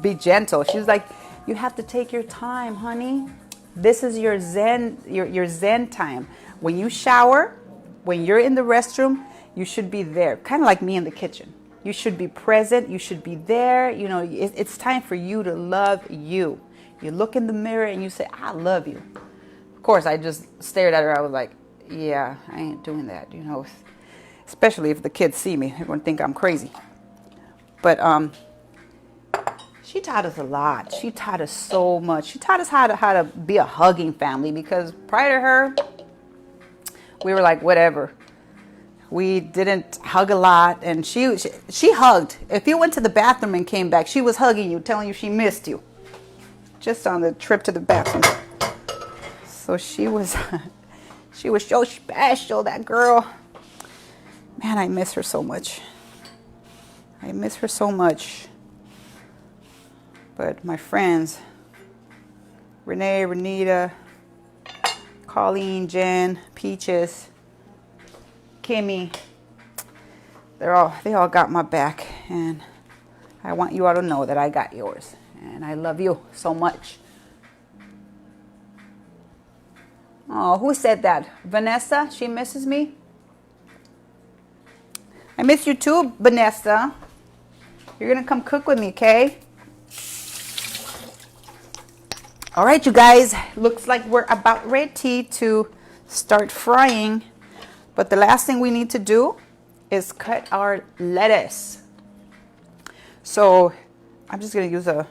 be gentle. She was like, you have to take your time, honey. This is your Zen time. When you shower, when you're in the restroom, you should be there. Kind of like me in the kitchen. You should be present. You should be there. You know, it's time for you to love you. You look in the mirror and you say, I love you. Of course, I just stared at her. I was like, yeah, I ain't doing that, you know. Especially if the kids see me. They're going to think I'm crazy. But she taught us a lot. She taught us so much. She taught us how to be a hugging family, because prior to her, we were like, whatever. We didn't hug a lot, and she hugged. If you went to the bathroom and came back, she was hugging you, telling you she missed you. Just on the trip to the bathroom. So she was so special, that girl. Man, I miss her so much. I miss her so much. But my friends, Renee, Renita, Colleen, Jen, Peaches, Kimmy, they all got my back, and I want you all to know that I got yours, and I love you so much. Oh, who said that? Vanessa, she misses me. I miss you too, Vanessa. You're gonna come cook with me, okay? All right, you guys, looks like we're about ready to start frying. But the last thing we need to do is cut our lettuce. So I'm just gonna use a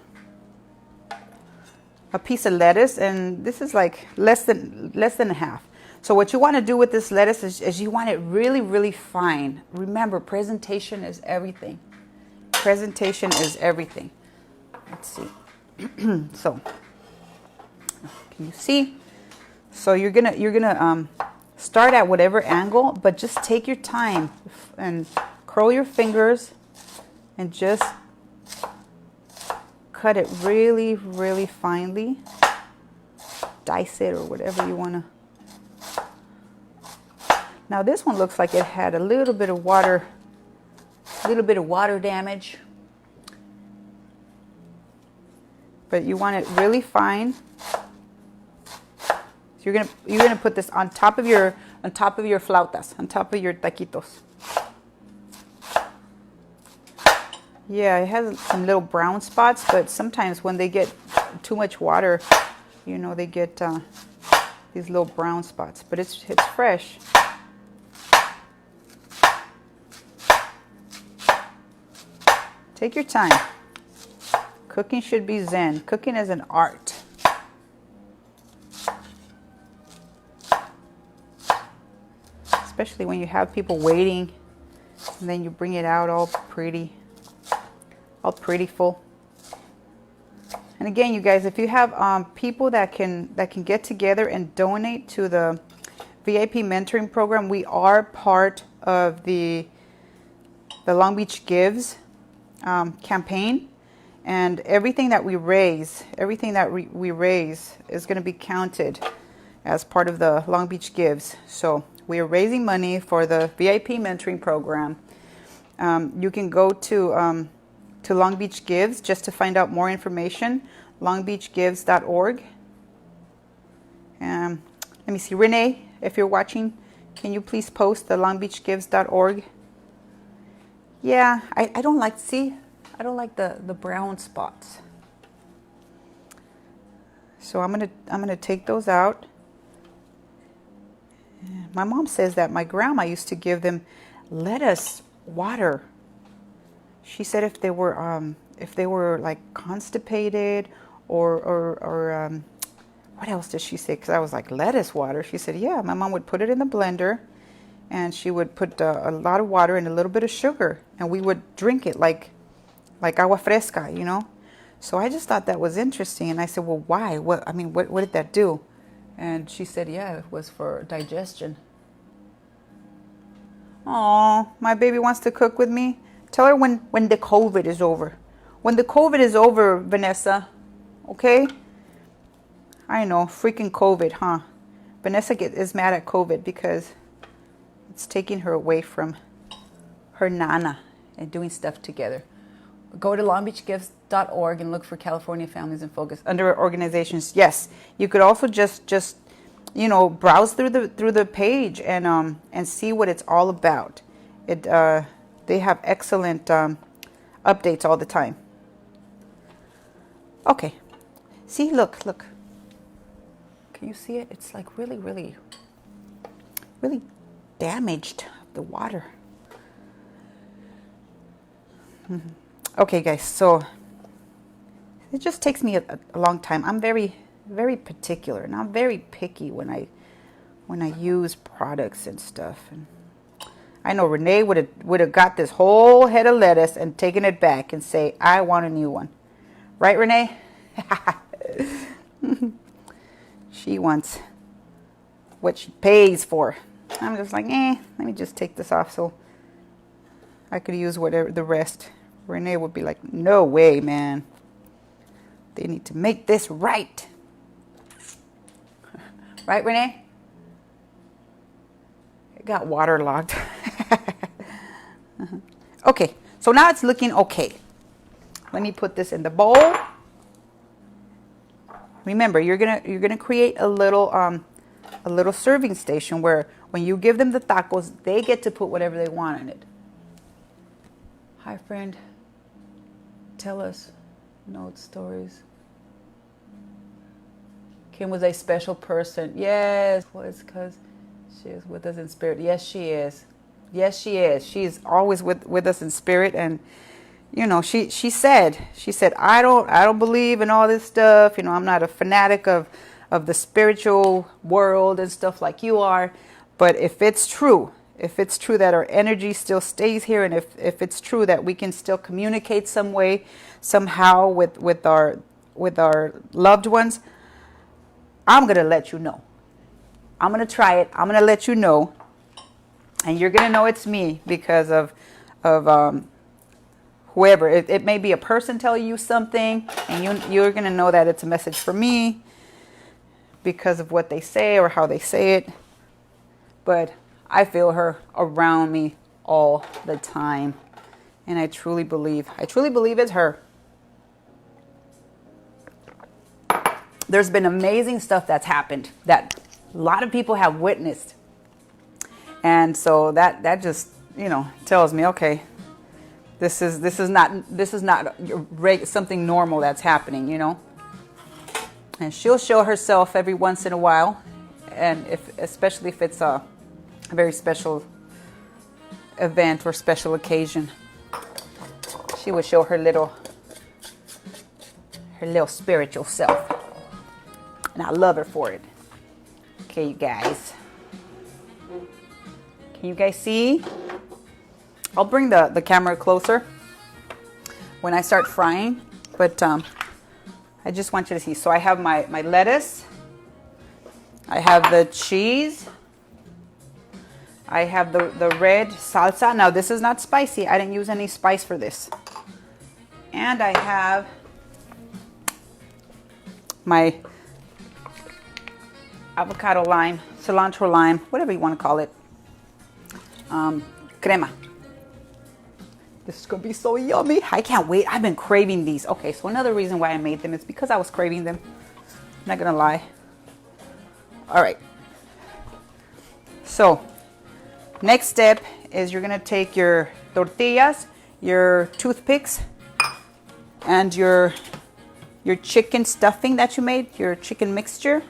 piece of lettuce, and this is like less than a half. So what you want to do with this lettuce is you want it really, really fine. Remember, presentation is everything. Presentation is everything. Let's see. So, can you see? So you're gonna start at whatever angle, but just take your time and curl your fingers and just cut it really, really finely. Dice it or whatever you want to. Now this one looks like it had a little bit of water damage. But you want it really fine. So you're gonna put this on top of your flautas, on top of your taquitos. Yeah, it has some little brown spots, but sometimes when they get too much water, you know, they get these little brown spots. But it's fresh. Take your time. Cooking should be zen. Cooking is an art. Especially when you have people waiting and then you bring it out all pretty, all prettyful. And again, you guys, if you have people that can get together and donate to the VIP mentoring program, we are part of the Long Beach Gives campaign. And everything that we raise, we raise is going to be counted as part of the Long Beach Gives. So we are raising money for the VIP mentoring program. You can go to Long Beach Gives just to find out more information. longbeachgives.org. Let me see, Renee, if you're watching, can you please post the longbeachgives.org? Yeah, I don't like, see, I don't like the brown spots. So I'm gonna take those out. My mom says that my grandma used to give them lettuce water. She said if they were like constipated or what else did she say? Because I was like, lettuce water. She said, yeah, my mom would put it in the blender and she would put a lot of water and a little bit of sugar and we would drink it like agua fresca, you know. So I just thought that was interesting, and I said, well, why? What did that do? And she said, yeah, it was for digestion. Oh, my baby wants to cook with me. Tell her when the COVID is over. When the COVID is over, Vanessa, okay? I know, freaking COVID, huh? Vanessa is mad at COVID because it's taking her away from her nana and doing stuff together. Go to longbeachgives.org and look for California Families in Focus under organizations. Yes, you could also just you know, browse through the page and see what it's all about. They have excellent updates all the time. Okay, see, look. Can you see it? It's like really damaged, the water. Mm-hmm. Okay, guys, so it just takes me a long time. I'm very particular, and I'm very picky when I use products and stuff. And I know Renee would have got this whole head of lettuce and taken it back and say, I want a new one. Right, Renee? She wants what she pays for. I'm just like, let me just take this off so I could use whatever the rest. Renee would be like, no way, man. They need to make this right. Right, Renee? It got waterlogged. Okay, so now it's looking okay. Let me put this in the bowl. Remember, you're gonna create a little serving station where when you give them the tacos, they get to put whatever they want in it. Hi, friend. Tell us note stories. Kim was a special person. Yes, well, it's because she is with us in spirit. Yes, she is. Yes, she is. She's always with us in spirit. And you know, she said, I don't believe in all this stuff. You know, I'm not a fanatic of the spiritual world and stuff like you are. But if it's true that our energy still stays here, and if it's true that we can still communicate some way, somehow with our loved ones, I'm going to let you know. I'm going to try it. I'm going to let you know. And you're going to know it's me because of whoever. It may be a person telling you something, and you're going to know that it's a message for me because of what they say or how they say it. But I feel her around me all the time. And I truly believe it's her. There's been amazing stuff that's happened that a lot of people have witnessed. And so that just, you know, tells me, okay, this is not something normal that's happening, you know. And she'll show herself every once in a while, and especially if it's a very special event or special occasion, she would show her little spiritual self. And I love her for it. Okay, you guys. Can you guys see? I'll bring the camera closer when I start frying, but I just want you to see. So I have my lettuce. I have the cheese. I have the red salsa. Now this is not spicy. I didn't use any spice for this. And I have my avocado lime, cilantro lime, whatever you want to call it. Crema. This is going to be so yummy. I can't wait. I've been craving these. Okay, so another reason why I made them is because I was craving them. I'm not going to lie. All right. So, next step is you're going to take your tortillas, your toothpicks, and your chicken stuffing that you made, your chicken mixture.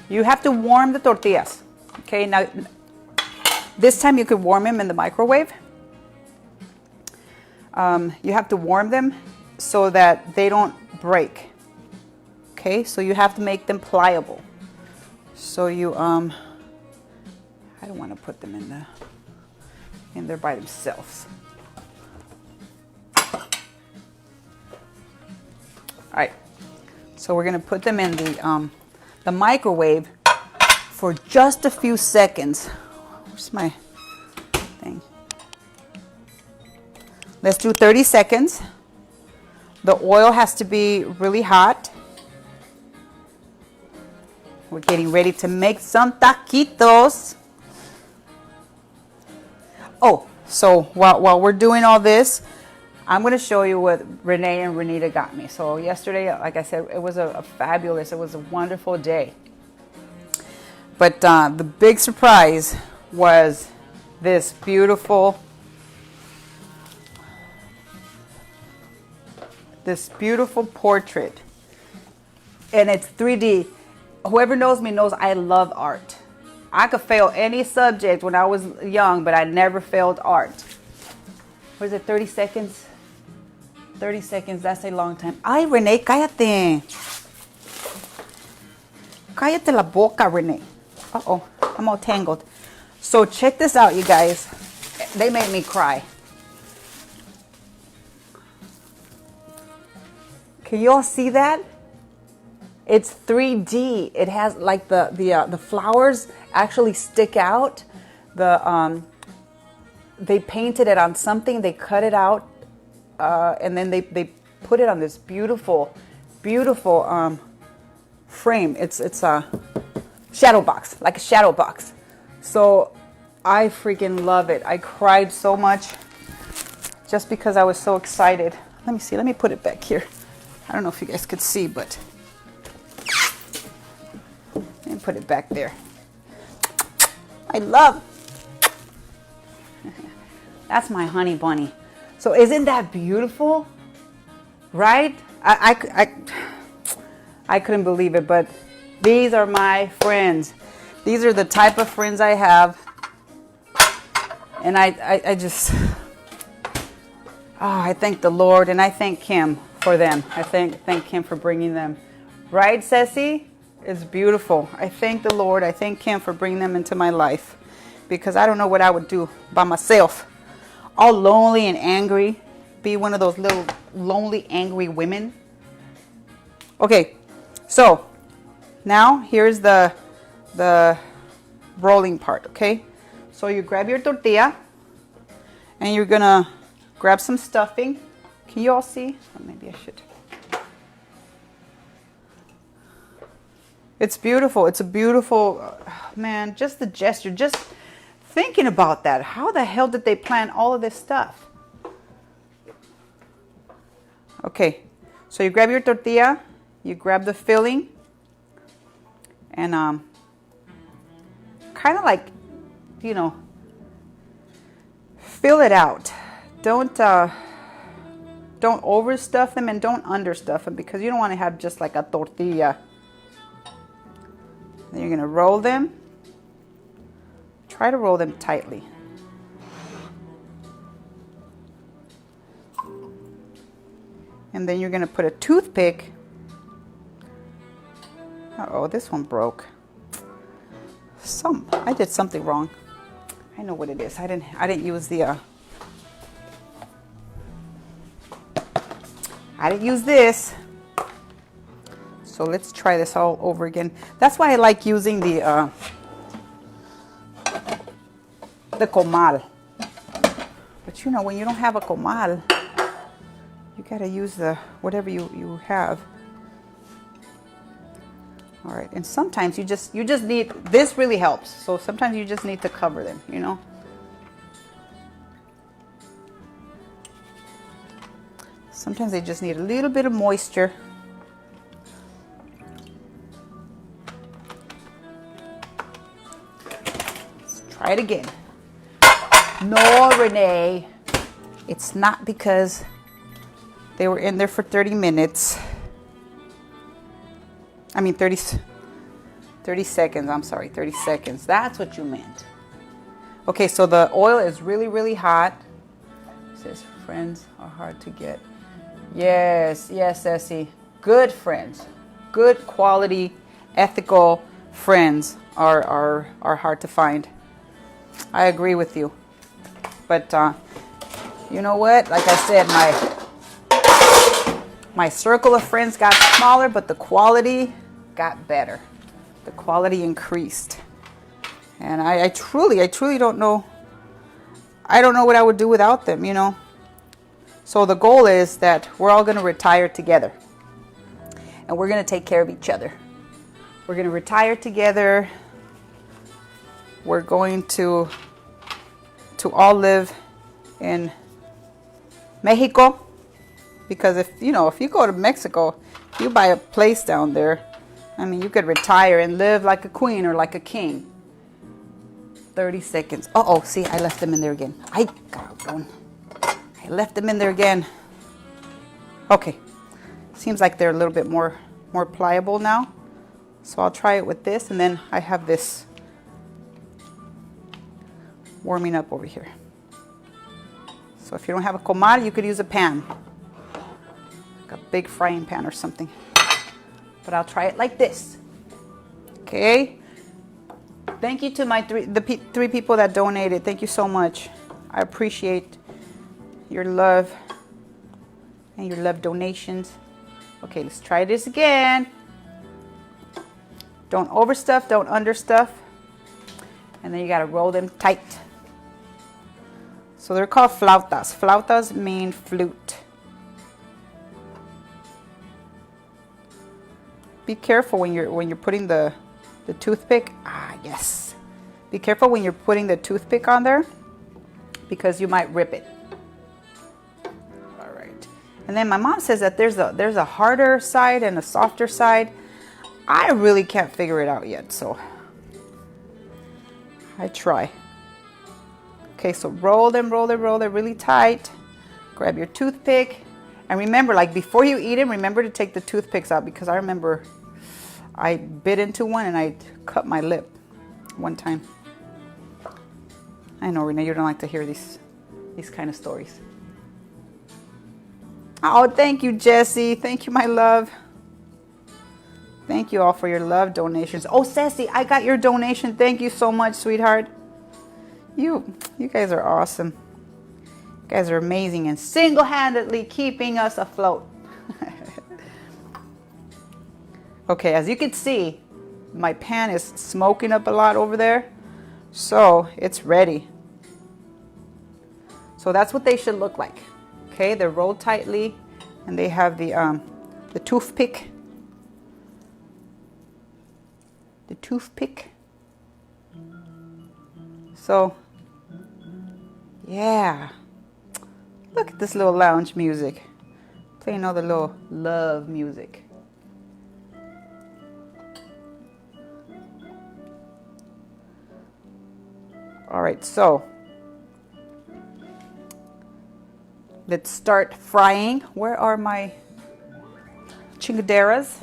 You have to warm the tortillas. Okay, now this time you could warm them in the microwave. You have to warm them so that they don't break. Okay, so you have to make them pliable. So you I don't want to put them in there by themselves. All right, so we're gonna put them in the microwave for just a few seconds. Where's my thing? Let's do 30 seconds. The oil has to be really hot. We're getting ready to make some taquitos. Oh, so while we're doing all this, I'm going to show you what Renee and Renita got me. So yesterday, like I said, it was a wonderful day. But the big surprise was this beautiful portrait. And it's 3D. Whoever knows me knows I love art. I could fail any subject when I was young, but I never failed art. What is it, 30 seconds? 30 seconds, that's a long time. Ay, Renee, cállate. Cállate la boca, Renee. Uh-oh, I'm all tangled. So check this out, you guys. They made me cry. Can you all see that? It's 3D. It has like the flowers actually stick out. They painted it on something. They cut it out, and then they put it on this beautiful frame. It's a shadow box, like a shadow box. So I freaking love it. I cried so much just because I was so excited. Let me see. Let me put it back here. I don't know if you guys could see, but let me put it back there. I love. That's my honey bunny. So isn't that beautiful? Right? I couldn't believe it, but these are my friends. These are the type of friends I have. And I just, I thank the Lord, and I thank Him for them. I thank Him for bringing them. Right, Ceci? It's beautiful. I thank the Lord. I thank Him for bringing them into my life, because I don't know what I would do by myself. All lonely and angry. Be one of those little lonely, angry women. Okay, so now here's the rolling part, okay? So you grab your tortilla, and you're gonna grab some stuffing. Can you all see? Oh, maybe I should. It's beautiful. It's a beautiful, man, just the gesture, just thinking about that. How the hell did they plan all of this stuff? Okay, so you grab your tortilla, you grab the filling, and kind of like, you know, fill it out. Don't overstuff them and don't understuff them, because you don't want to have just like a tortilla. Then you're going to roll them. Try to roll them tightly. And then you're going to put a toothpick. Uh-oh, this one broke. I did something wrong. I know what it is. I didn't use the I didn't use this. So let's try this all over again. That's why I like using the comal. But you know, when you don't have a comal, you gotta use the whatever you have. All right, and sometimes you just need, this really helps. So sometimes you just need to cover them, you know. Sometimes they just need a little bit of moisture. Let's try it again. No, Renee, it's not because they were in there for 30 minutes. I mean 30 seconds, I'm sorry, 30 seconds. That's what you meant. Okay, so the oil is really, really hot. It says friends are hard to get. Yes, Essie. Good friends. Good quality, ethical friends are hard to find. I agree with you. But you know what? Like I said, my circle of friends got smaller, but the quality got better. The quality increased. And I truly don't know. I don't know what I would do without them, you know. So the goal is that we're all going to retire together. And we're going to take care of each other. We're going to retire together. We're going to all live in Mexico. Because if you go to Mexico, if you buy a place down there, I mean, you could retire and live like a queen or like a king. 30 seconds. Uh-oh, see, I left them in there again. I left them in there again. Okay, seems like they're a little bit more pliable now. So I'll try it with this, and then I have this warming up over here. So if you don't have a comal, you could use a pan, like a big frying pan or something. But I'll try it like this. Okay. Thank you to my three people that donated. Thank you so much. I appreciate your love and your love donations. Okay, let's try this again. Don't overstuff, don't understuff. And then you gotta roll them tight. So they're called flautas. Flautas mean flute. Be careful when you're putting the toothpick. Yes. Be careful when you're putting the toothpick on there, because you might rip it. All right. And then my mom says that there's a harder side and a softer side. I really can't figure it out yet, so I try. Okay, so roll them really tight. Grab your toothpick. And remember, like before you eat them, remember to take the toothpicks out, because I remember I bit into one and I cut my lip one time. I know, Renee, you don't like to hear these kind of stories. Oh, thank you, Jessie. Thank you, my love. Thank you all for your love donations. Oh, Sassy, I got your donation. Thank you so much, sweetheart. You guys are awesome. You guys are amazing and single-handedly keeping us afloat. Okay, as you can see, my pan is smoking up a lot over there. So it's ready. So that's what they should look like. Okay, they're rolled tightly and they have the toothpick. the toothpick. So, yeah. Look at this little lounge music. Playing all the little love music. All right, so let's start frying. Where are my chingaderas?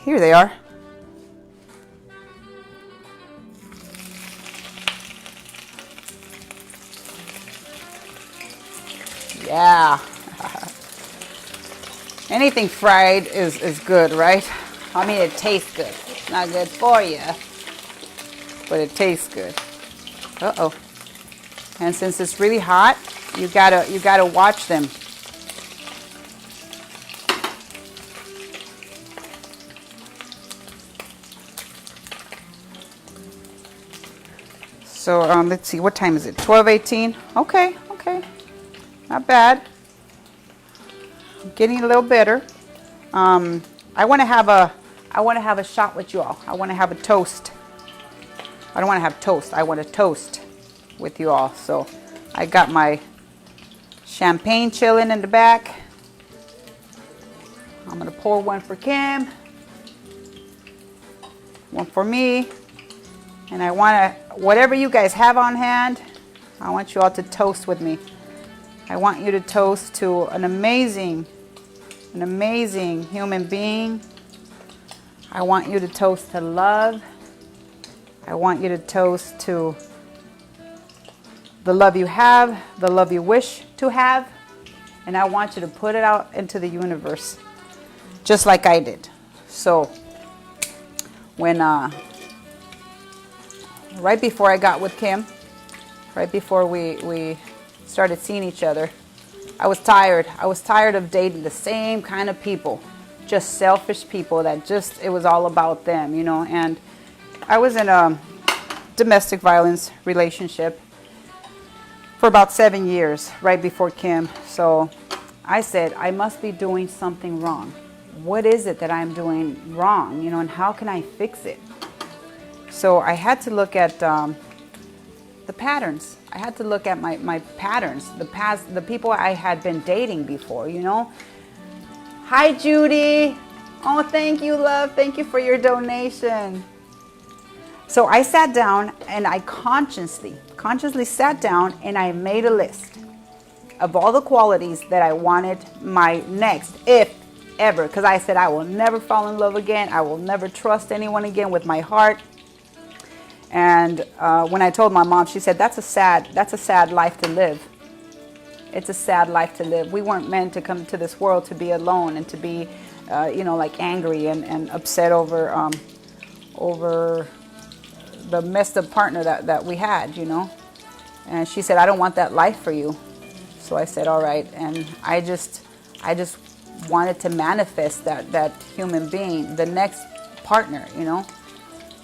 Here they are. Yeah. Anything fried is good, right? I mean, it tastes good. It's not good for you, but it tastes good. Uh-oh. And since it's really hot, you gotta watch them. So let's see, what time is it? 12:18. Okay, not bad. I'm getting a little better. I want to have a shot with you all. I want to have a toast. I don't want to have toast. I want to toast with you all. So I got my champagne chilling in the back. I'm gonna pour one for Kim, one for me, and I want to, whatever you guys have on hand, I want you all to toast with me. I want you to toast to an amazing human being. I want you to toast to love. I want you to toast to the love you have, the love you wish to have, and I want you to put it out into the universe, just like I did. So when right before I got with Kim, right before we started seeing each other, I was tired. I was tired of dating the same kind of people, just selfish people that just, it was all about them, you know. And I was in a domestic violence relationship for about 7 years, right before Kim. So I said, I must be doing something wrong. What is it that I'm doing wrong, you know, and how can I fix it? So I had to look at the patterns. I had to look at my patterns, the people I had been dating before, you know. Hi, Judy. Oh, thank you, love. Thank you for your donation. So I sat down and I consciously sat down and I made a list of all the qualities that I wanted my next, if ever, because I said I will never fall in love again. I will never trust anyone again with my heart. And when I told my mom, she said, that's a sad life to live. It's a sad life to live. We weren't meant to come to this world to be alone and to be, you know, like angry and upset over the messed up partner that we had, you know. And she said, I don't want that life for you. So I said, all right. And I just wanted to manifest that human being, the next partner, you know.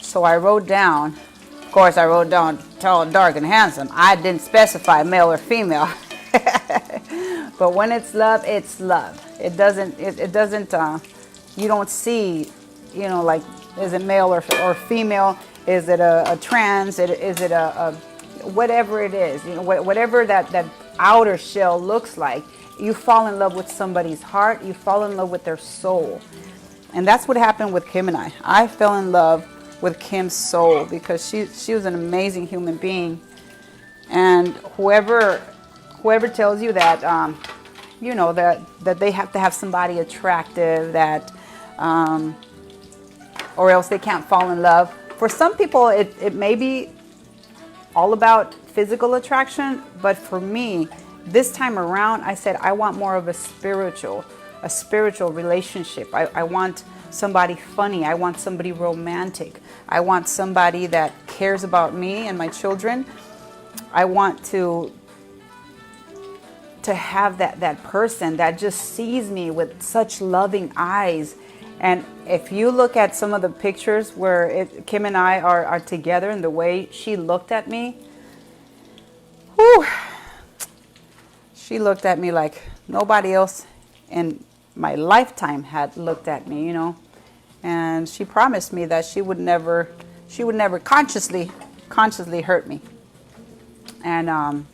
So I wrote down, of course, I wrote down tall, dark, and handsome. I didn't specify male or female. But when it's love, it's love. It doesn't, you don't see, you know, like, is it male or female? Is it a trans? Is it a whatever it is, you know, whatever that outer shell looks like, you fall in love with somebody's heart, you fall in love with their soul. And that's what happened with Kim and I. I fell in love with Kim's soul because she was an amazing human being. And whoever tells you that, you know, that they have to have somebody attractive, that, or else they can't fall in love. For some people, it may be all about physical attraction, but for me, this time around, I said I want more of a spiritual relationship. I want somebody funny. I want somebody romantic. I want somebody that cares about me and my children. I want to have that person that just sees me with such loving eyes. And if you look at some of the pictures where Kim and I are together and the way she looked at me, whew, she looked at me like nobody else in my lifetime had looked at me, you know. And she promised me that she would never consciously hurt me. And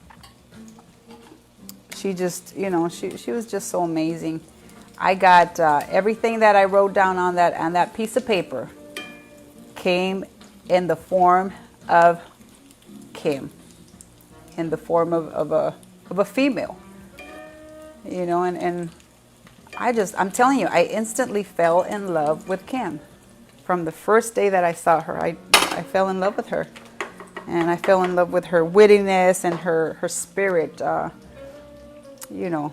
she just, you know, she was just so amazing. I got everything that I wrote down on that piece of paper came in the form of Kim, in the form of a female, you know, and I'm telling you, I instantly fell in love with Kim. From the first day that I saw her, I fell in love with her. And I fell in love with her wittiness and her spirit, you know,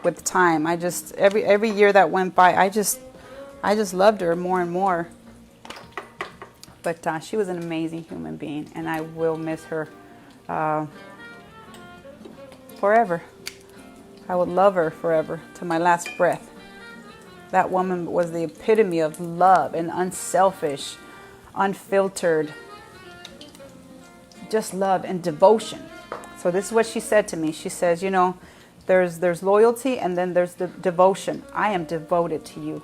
with time. I just, every year that went by, I just loved her more and more. But she was an amazing human being, and I will miss her forever. I would love her forever, to my last breath. That woman was the epitome of love and unselfish, unfiltered, just love and devotion. So this is what she said to me. She says, you know, there's loyalty, and then there's the devotion. I am devoted to you.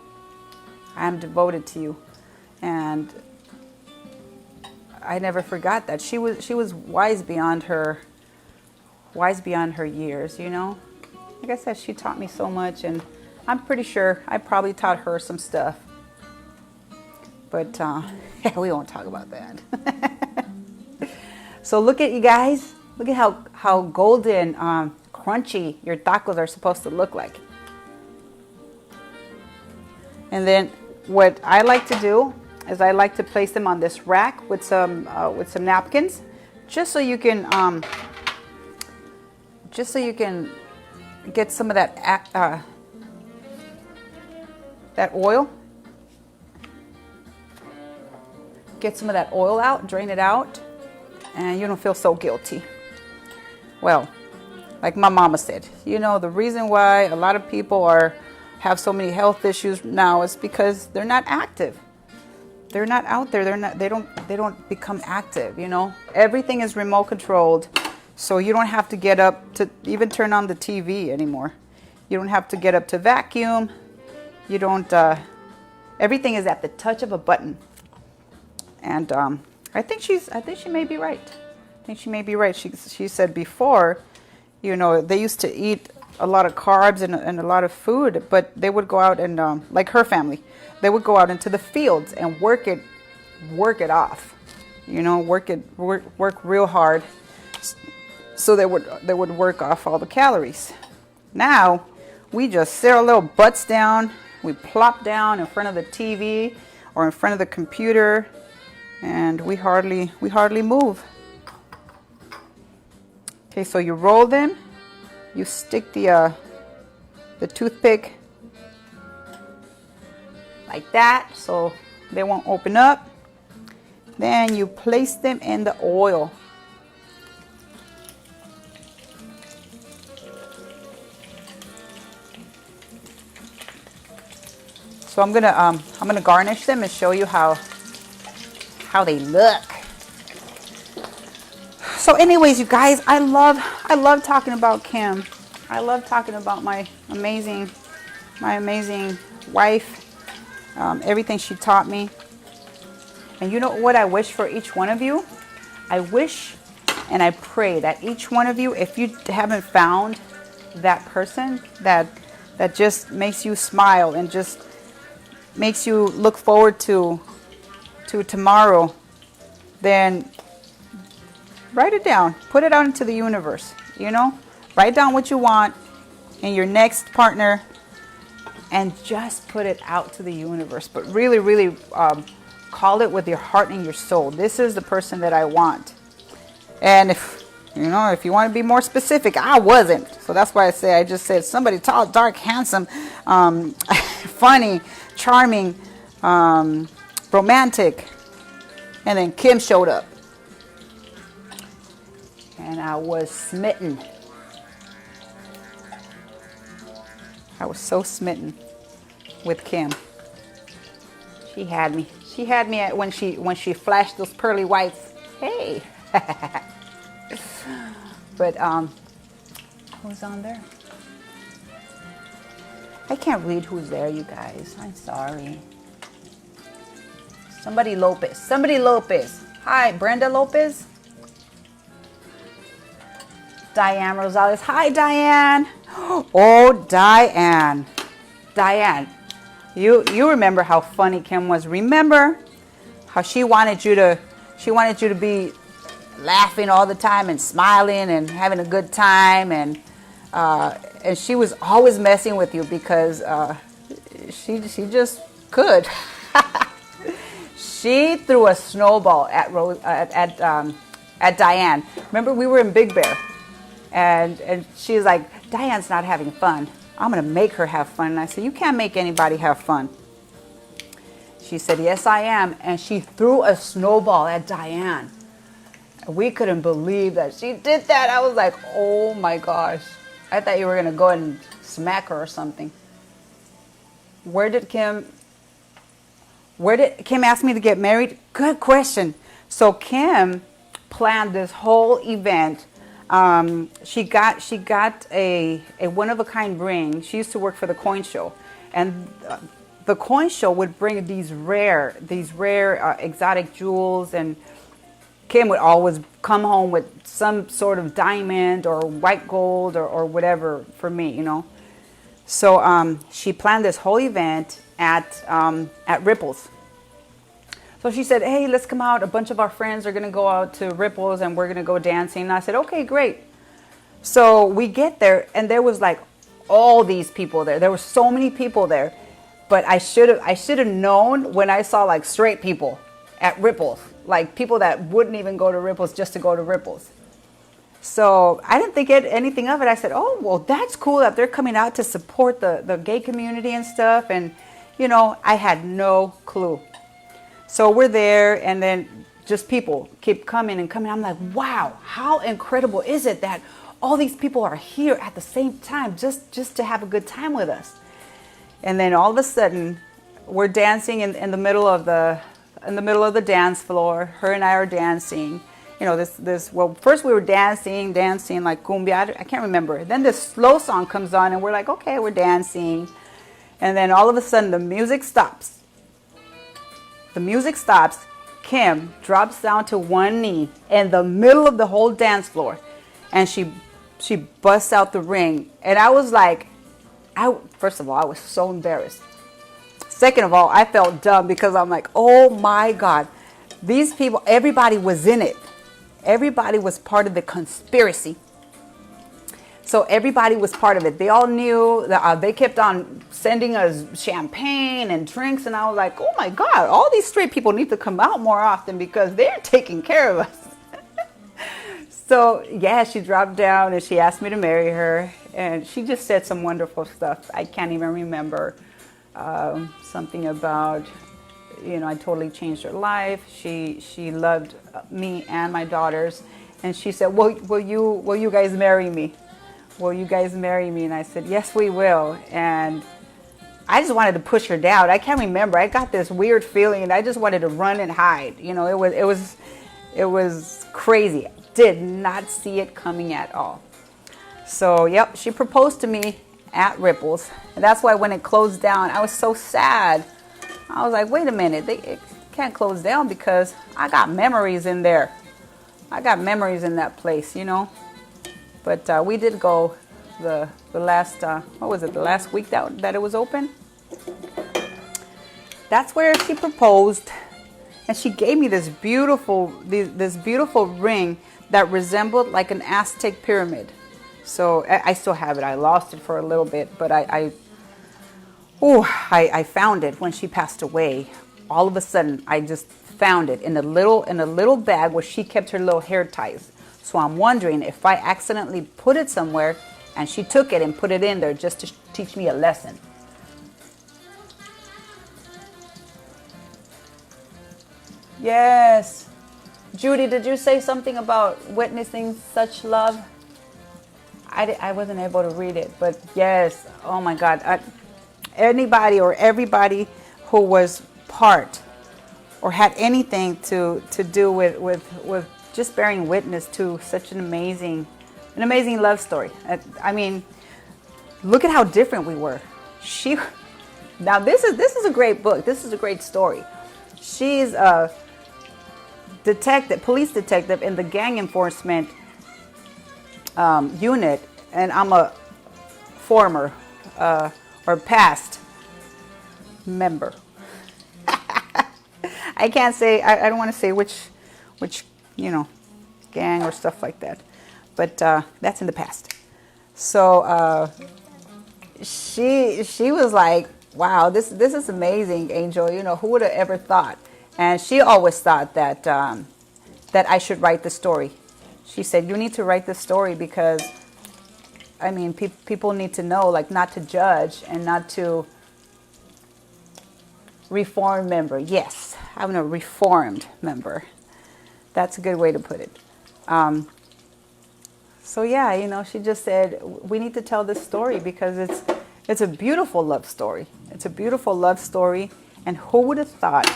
I am devoted to you. And I never forgot that. She was wise beyond her years, you know. Like I said, she taught me so much, and I'm pretty sure I probably taught her some stuff. But we won't talk about that. So look at you guys. Look at how golden, crunchy your tacos are supposed to look like. And then what I like to do is I like to place them on this rack with some napkins, just so you can get some of that oil. Get some of that oil out, drain it out, and you don't feel so guilty. Well, like my mama said, you know, the reason why a lot of people have so many health issues now is because they're not active. They're not out there. They don't become active, you know. Everything is remote controlled. So you don't have to get up to even turn on the TV anymore. You don't have to get up to vacuum. You don't, everything is at the touch of a button. And I think she may be right. I think she may be right. She said before, you know, they used to eat a lot of carbs and a lot of food, but they would go out and, like her family, they would go out into the fields and work it off, you know, work real hard. So they would work off all the calories. Now we just sit our little butts down, we plop down in front of the TV or in front of the computer, and we hardly move. Okay, so you roll them, you stick the toothpick like that so they won't open up. Then you place them in the oil. So I'm gonna garnish them and show you how they look. So anyways, you guys, I love talking about Kim. I love talking about my amazing wife, everything she taught me. And you know what I wish for each one of you? I wish and I pray that each one of you, if you haven't found that person that just makes you smile and just makes you look forward to tomorrow, then write it down. Put it out into the universe, you know? Write down what you want in your next partner and just put it out to the universe. But really, really call it with your heart and your soul. This is the person that I want. And if you want to be more specific, I wasn't. So that's why I just said somebody tall, dark, handsome, funny, charming, romantic. And then Kim showed up. And I was smitten. I was so smitten with Kim. She had me. She had me when she flashed those pearly whites. Hey. But who's on there? I can't read who's there, you guys. I'm sorry. Somebody Lopez. Somebody Lopez. Hi, Brenda Lopez. Diane Rosales. Hi, Diane. Oh, Diane. Diane, you remember how funny Kim was. Remember how she wanted you to be laughing all the time and smiling and having a good time, and she was always messing with you because she just could. She threw a snowball at Diane. Remember, we were in Big Bear, and she's like, Diane's not having fun. I'm going to make her have fun. And I said, you can't make anybody have fun. She said, yes, I am. And she threw a snowball at Diane. We couldn't believe that she did that. I was like, oh my gosh. I thought you were going to go and smack her or something. Where did Kim ask me to get married? Good question. So Kim planned this whole event. She got a one-of-a-kind ring. She used to work for the coin show. And the coin show would bring these rare exotic jewels, and Kim would always come home with some sort of diamond or white gold or whatever for me, you know. So she planned this whole event at Ripples. So she said, hey, let's come out. A bunch of our friends are going to go out to Ripples and we're going to go dancing. And I said, okay, great. So we get there and there was like all these people there. There were so many people there. But I should have known when I saw like straight people at Ripples, like people that wouldn't even go to Ripples just to go to Ripples. So I didn't think anything of it. I said, oh, well, that's cool that they're coming out to support the gay community and stuff. And, you know, I had no clue. So we're there, and then just people keep coming and coming. I'm like, wow, how incredible is it that all these people are here at the same time just to have a good time with us? And then all of a sudden, we're dancing in the middle of the dance floor. Her and I are dancing. You know, well, first we were dancing like cumbia. I can't remember. Then this slow song comes on, and we're like, okay, we're dancing. And then all of a sudden, the music stops. The music stops. Kim drops down to one knee in the middle of the whole dance floor, and she busts out the ring. And I was like, first of all, I was so embarrassed. Second of all, I felt dumb because I'm like, oh my God, these people, everybody was in it. Everybody was part of the conspiracy. So everybody was part of it. They all knew that they kept on sending us champagne and drinks. And I was like, oh my God, all these straight people need to come out more often because they're taking care of us. So yeah, she dropped down and she asked me to marry her. And she just said some wonderful stuff. I can't even remember. Something about, you know, I totally changed her life. She loved me and my daughters. And she said, will you guys marry me? Will you guys marry me? And I said, yes, we will. And I just wanted to push her down. I can't remember. I got this weird feeling and I just wanted to run and hide. You know, it was crazy. Did not see it coming at all. So, yep, she proposed to me at Ripples. And that's why when it closed down, I was so sad. I was like, wait a minute, it can't close down because I got memories in there. I got memories in that place, you know. But we did go the last, what was it, the last week that it was open? That's where she proposed. And she gave me this beautiful ring that resembled like an Aztec pyramid. So I still have it. I lost it for a little bit, but I found it when she passed away. All of a sudden, I just found it in a little bag where she kept her little hair ties. So I'm wondering if I accidentally put it somewhere and she took it and put it in there just to teach me a lesson. Yes. Judy, did you say something about witnessing such love? I wasn't able to read it, but yes. Oh my God. Anybody or everybody who was part or had anything to do with just bearing witness to such an amazing love story. I mean, look at how different we were. she, now this is a great book. This is a great story. She's a detective, police detective in the gang enforcement unit, and I'm a former or past member. I can't say, I don't want to say which, you know, gang or stuff like that, but that's in the past. So she was like, wow, this is amazing, Angel. You know, who would have ever thought? And she always thought that that I should write the story. She said, you need to write the story because, I mean, people need to know, like, not to judge and not to reform member. Yes, I'm a reformed member. That's a good way to put it. So yeah, you know, she just said, we need to tell this story because it's a beautiful love story. It's a beautiful love story. And who would have thought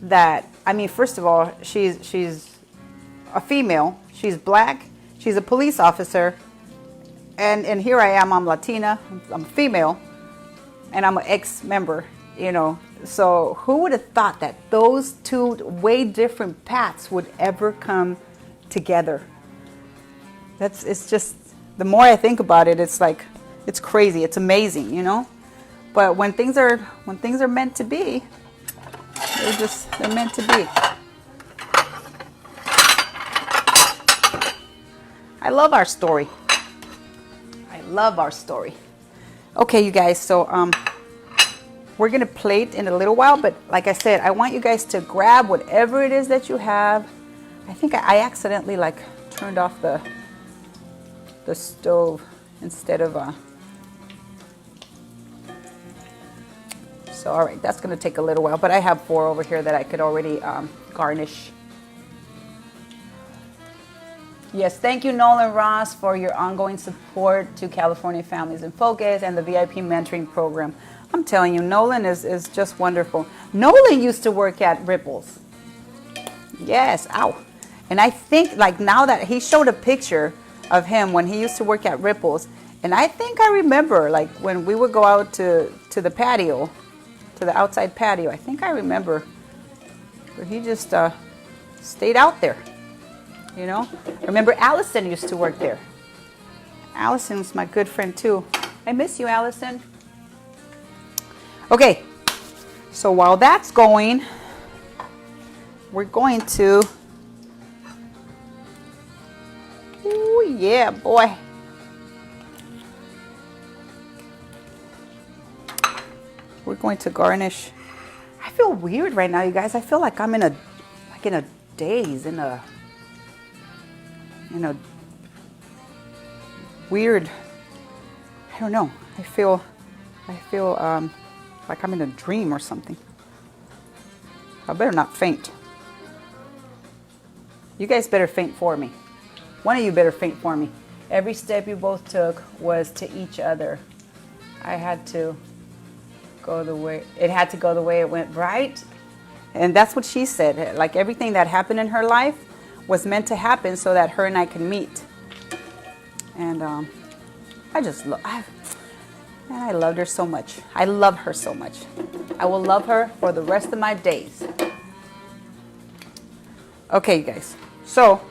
that, I mean, first of all, she's a female, she's black, she's a police officer, and here I am, I'm Latina, I'm female, and I'm an ex-member, you know. So who would have thought that those two way different paths would ever come together? It's just, the more I think about it, it's like, it's crazy, it's amazing, you know. But when things are meant to be, they're meant to be. I love our story. I love our story. Okay, you guys, so we're gonna plate in a little while, but like I said, I want you guys to grab whatever it is that you have. I think I accidentally like turned off the stove instead of so all right, that's gonna take a little while, but I have 4 over here that I could already garnish. Yes, thank you, Nolan Ross, for your ongoing support to California Families in Focus and the VIP mentoring program. I'm telling you, Nolan is just wonderful. Nolan used to work at Ripples. Yes, ow. And I think, like, now that he showed a picture of him when he used to work at Ripples, and I think I remember, like, when we would go out to the patio, to the outside patio, I think I remember where he just stayed out there, you know. I remember Allison used to work there. Allison was my good friend too. I miss you, Allison. Okay, so while that's going, we're going to, ooh, yeah, boy. We're going to garnish. I feel weird right now, you guys. I feel like I'm in a daze, in a weird, I don't know. I feel like I'm in a dream or something. I better not faint. You guys better faint for me. One of you better faint for me. Every step you both took was to each other. I had to go the way, it had to go the way it went, right? And that's what she said. Like, everything that happened in her life was meant to happen so that her and I can meet. And I just love, and I loved her so much. I love her so much. I will love her for the rest of my days. Okay, you guys. So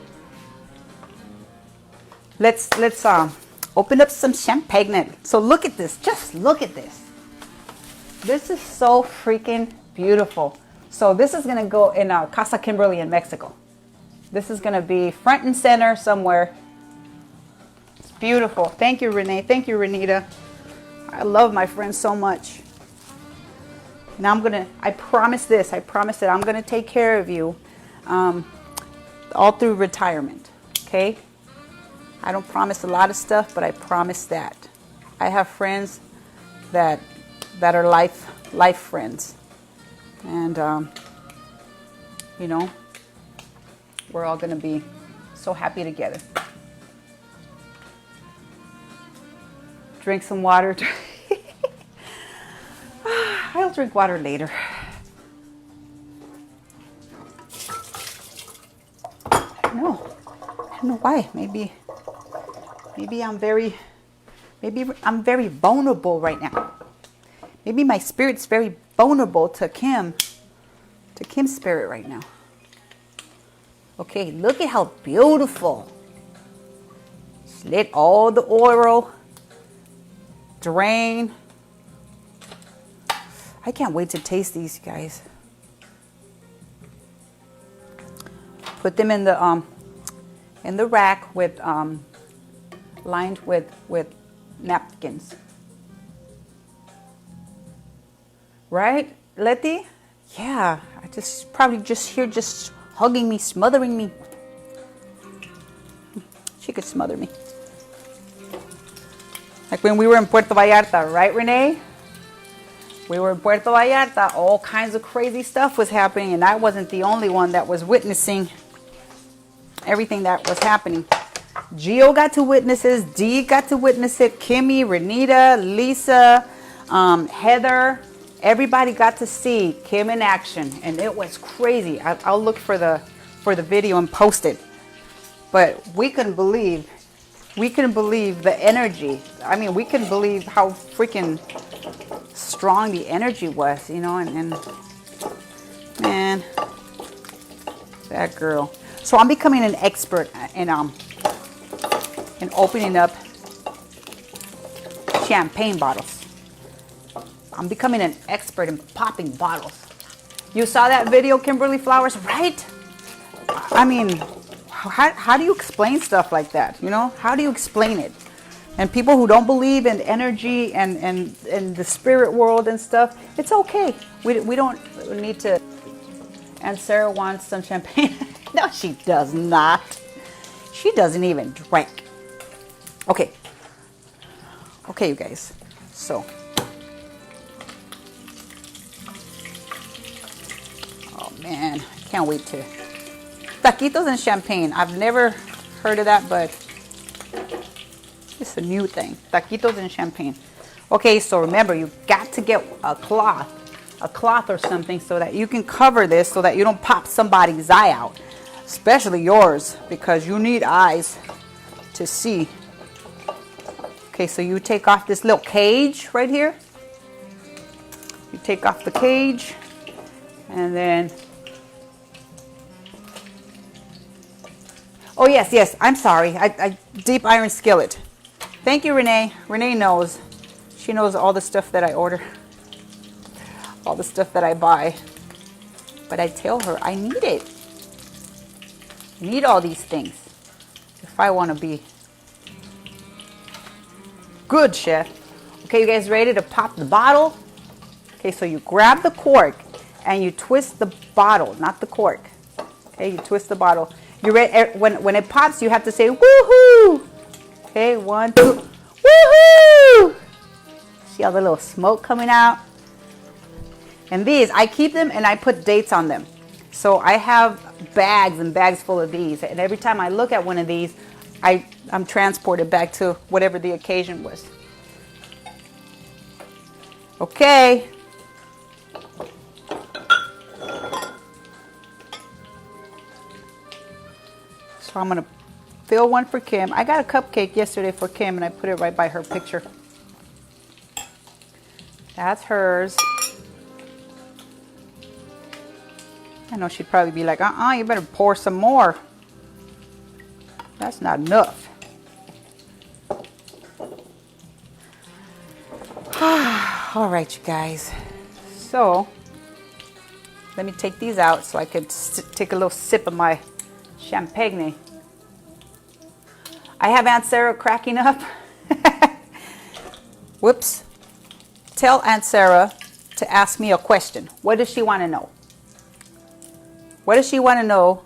let's open up some champagne. So look at this. Just look at this. This is so freaking beautiful. So this is gonna go in Casa Kimberly in Mexico. This is gonna be front and center somewhere. It's beautiful. Thank you, Renee. Thank you, Renita. I love my friends so much. Now I promise this. I promise that I'm gonna take care of you all through retirement. Okay? I don't promise a lot of stuff, but I promise that. I have friends that are life friends, and you know, we're all gonna be so happy together. Drink some water. I'll drink water later. I don't know why. Maybe I'm very vulnerable right now. Maybe my spirit's very vulnerable to Kim's spirit right now. Okay, look at how beautiful. Just let all the oil drain. I can't wait to taste these, guys. Put them in the rack with lined with napkins. Right, Letty? Yeah, I just probably just here just hugging me, smothering me. She could smother me. Like when we were in Puerto Vallarta, right, Renee? We were in Puerto Vallarta, all kinds of crazy stuff was happening, and I wasn't the only one that was witnessing everything that was happening. Gio got to witness it, Dee got to witness it, Kimmy, Renita, Lisa, Heather, everybody got to see Kim in action, and it was crazy. I'll look for the video and post it. But we couldn't believe the energy. I mean, we couldn't believe how freaking strong the energy was, you know, and man, that girl. So I'm becoming an expert in opening up champagne bottles. I'm becoming an expert in popping bottles. You saw that video, Kimberly Flowers, right? I mean, how do you explain stuff like that? You know, how do you explain it? And people who don't believe in energy and the spirit world and stuff, it's okay. We don't need to. And Sarah wants some champagne. No, she does not. She doesn't even drink. Okay. Okay, you guys. So. Oh, man. I can't wait to. Taquitos and champagne. I've never heard of that, but it's a new thing. Taquitos and champagne. Okay, so remember, you got to get a cloth or something so that you can cover this so that you don't pop somebody's eye out, especially yours, because you need eyes to see. Okay, so you take off this little cage right here. You take off the cage, and then, oh yes, I'm sorry, I deep iron skillet. Thank you, Renee. Renee knows. She knows all the stuff that I order, all the stuff that I buy. But I tell her I need it. I need all these things if I want to be good chef. Okay, you guys ready to pop the bottle? Okay, so you grab the cork and you twist the bottle, not the cork. Okay, you twist the bottle. You ready? When it pops, you have to say woohoo. Okay, 1, 2, woohoo! See all the little smoke coming out? And these, I keep them and I put dates on them. So I have bags and bags full of these. And every time I look at one of these, I'm transported back to whatever the occasion was. Okay. So I'm going to fill one for Kim. I got a cupcake yesterday for Kim and I put it right by her picture. That's hers. I know she'd probably be like, you better pour some more. That's not enough. All right, you guys. So, let me take these out so I could take a little sip of my champagne. I have Aunt Sarah cracking up. Whoops. Tell Aunt Sarah to ask me a question. What does she want to know? What does she want to know?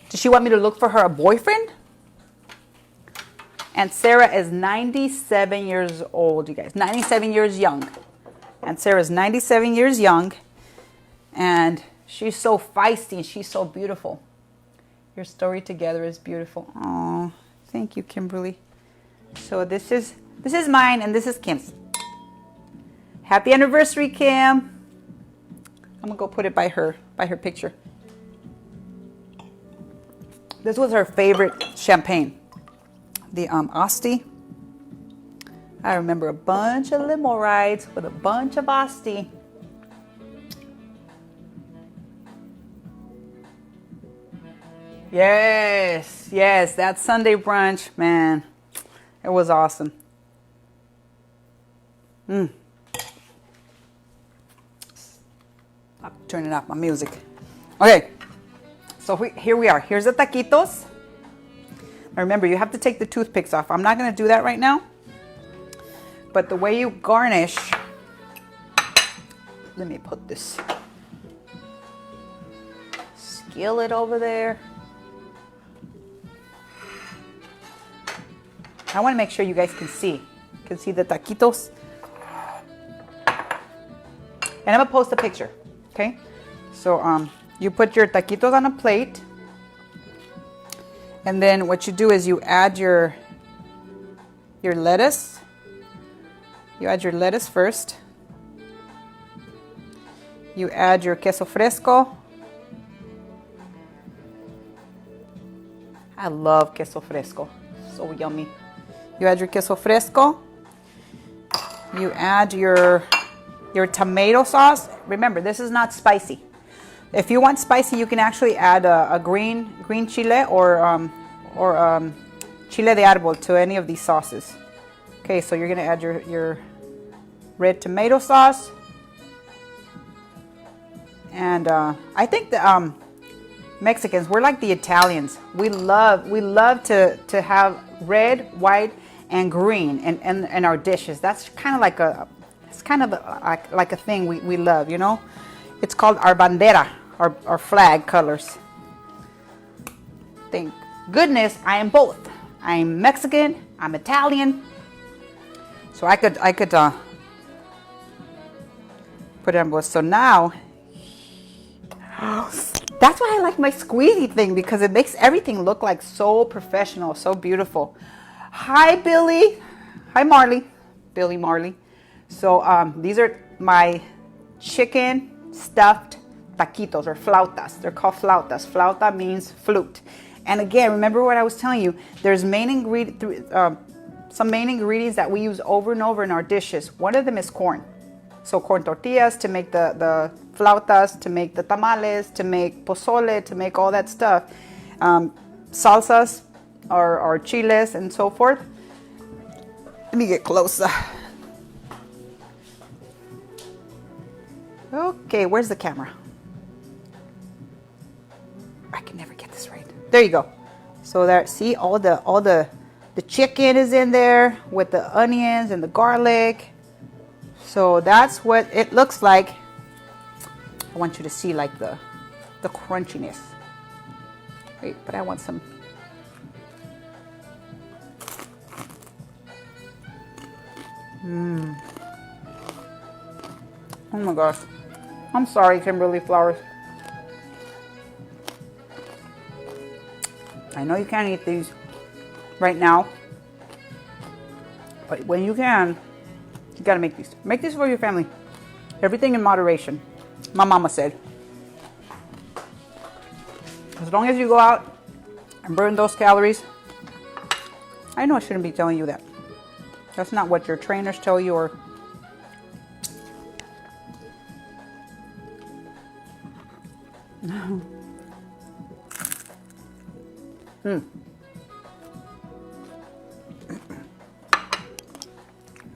Does she want me to look for her a boyfriend? And Sarah is 97 years old, you guys. 97 years young. And Sarah's 97 years young. And she's so feisty and she's so beautiful. Your story together is beautiful. Oh, thank you, Kimberly. So this is mine and this is Kim's. Happy anniversary, Kim. I'm gonna go put it by her picture. This was her favorite champagne. The Asti. I remember a bunch of limo rides with a bunch of Asti. Yes, yes, that Sunday brunch, man, it was awesome. I'm turning off my music. Okay, so here we are. Here's the taquitos. Now remember, you have to take the toothpicks off. I'm not going to do that right now. But the way you garnish, let me put this skillet over there. I want to make sure you guys can see the taquitos. And I'm going to post a picture, okay? So you put your taquitos on a plate. And then what you do is you add your lettuce. You add your lettuce first. You add your queso fresco. I love queso fresco. So yummy. You add your queso fresco. You add your tomato sauce. Remember, this is not spicy. If you want spicy, you can actually add a green chile or chile de árbol to any of these sauces. Okay, so you're gonna add your red tomato sauce, and I think the Mexicans, we're like the Italians. We love to have red, white, and green in our dishes. That's kind of like a thing we love, you know. It's called our bandera, our flag colors. Thank goodness I am both. I'm Mexican, I'm Italian. So I could put it on both. So now, that's why I like my squeezy thing, because it makes everything look like so professional, so beautiful. Hi, Billy. Hi, Marley. Billy Marley. So these are my chicken stuffed taquitos, or flautas. They're called flautas. Flauta means flute. And again, remember what I was telling you. There's some main ingredients that we use over and over in our dishes. One of them is corn. So corn tortillas to make the flautas, to make the tamales, to make pozole, to make all that stuff. Salsas or chiles and so forth. Let me get closer. Okay, where's the camera? I can never get this right. There you go. So there, see, all the chicken is in there with the onions and the garlic. So that's what it looks like. I want you to see like the crunchiness. Wait, but I want some. Oh my gosh. I'm sorry, Kimberly Flowers. I know you can't eat these right now, but when you can, you gotta make these. Make these for your family. Everything in moderation. My mama said. As long as you go out and burn those calories. I know I shouldn't be telling you that. That's not what your trainers tell you, or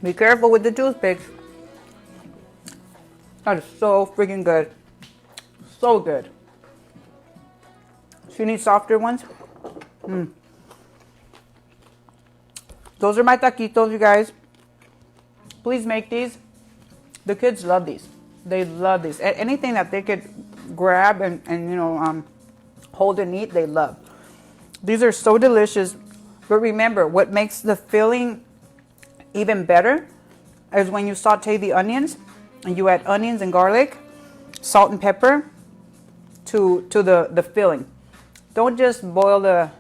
Be careful with the toothpicks. That is so freaking good. So good. So you need softer ones? Those are my taquitos, you guys. Please make these. The kids love these. They love these. Anything that they could grab and you know, hold and eat, they love. These are so delicious. But remember, what makes the filling even better is when you saute the onions and you add onions and garlic, salt and pepper to the filling. Don't just boil the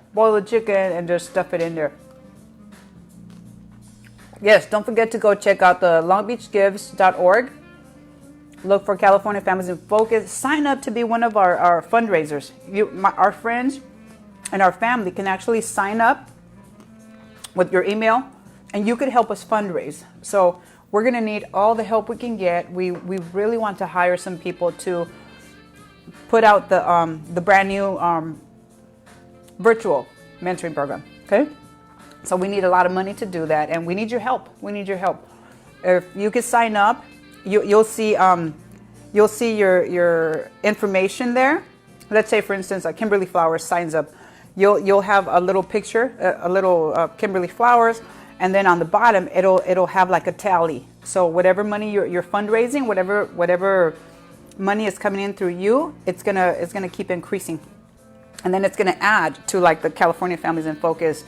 chicken and just stuff it in there. Yes, don't forget to go check out the longbeachgives.org. Look for California Families in Focus. Sign up to be one of our fundraisers. Our friends and our family can actually sign up with your email, and you could help us fundraise. So we're going to need all the help we can get. We really want to hire some people to put out the brand new virtual mentoring program. Okay, so we need a lot of money to do that, and we need your help. We need your help. If you could sign up, you'll see your information there. Let's say, for instance, Kimberly Flowers signs up. You'll have a little picture, a little Kimberly Flowers, and then on the bottom it'll have like a tally. So whatever money you're fundraising, whatever money is coming in through you, it's gonna keep increasing, and then it's gonna add to like the California Families in Focus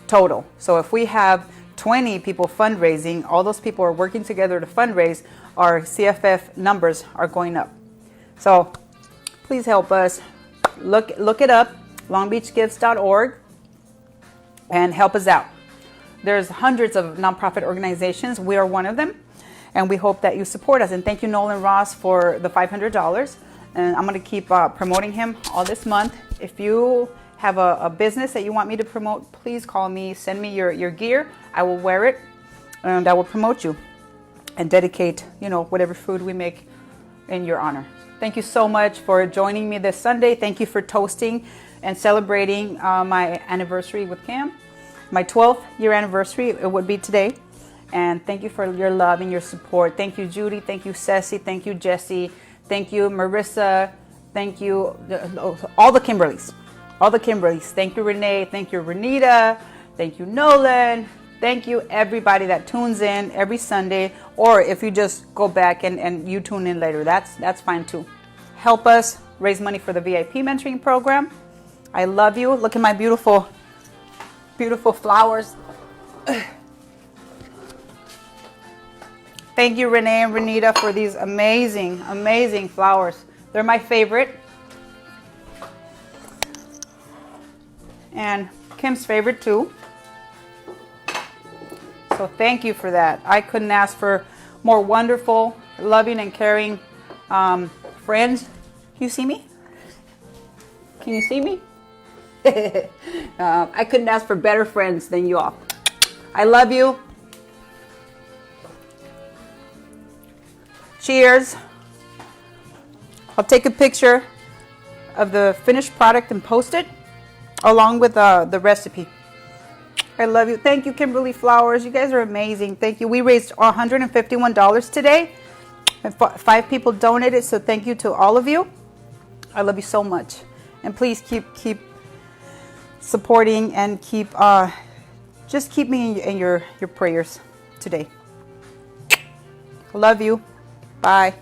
total. So if we have 20 people fundraising, all those people are working together to fundraise, our CFF numbers are going up. So please help us. Look it up, longbeachgives.org, and help us out. There's hundreds of nonprofit organizations. We are one of them, and we hope that you support us. And thank you, Nolan Ross, for the $500. And I'm going to keep promoting him all this month. If you have a business that you want me to promote, please call me. Send me your gear. I will wear it, and I will promote you and dedicate, whatever food we make in your honor. Thank you so much for joining me this Sunday. Thank you for toasting and celebrating my anniversary with Cam. My 12th year anniversary, it would be today. And thank you for your love and your support. Thank you, Judy. Thank you, Ceci. Thank you, Jesse. Thank you, Marissa. Thank you, all the Kimberlys. All the Kimberlys. Thank you, Renee. Thank you, Renita. Thank you, Nolan. Thank you, everybody that tunes in every Sunday. Or if you just go back and you tune in later, that's fine too. Help us raise money for the VIP mentoring program. I love you. Look at my beautiful, beautiful flowers. Thank you, Renee and Renita, for these amazing, amazing flowers. They're my favorite. And Kim's favorite too. So thank you for that. I couldn't ask for more wonderful, loving, and caring friends. Can you see me? Can you see me? I couldn't ask for better friends than you all. I love you. Cheers. I'll take a picture of the finished product and post it along with the recipe. I love you. Thank you, Kimberly Flowers. You guys are amazing. Thank you. We raised $151 today, and 5 people donated. So thank you to all of you. I love you so much. And please keep supporting and just keep me in your prayers today. Love you. Bye.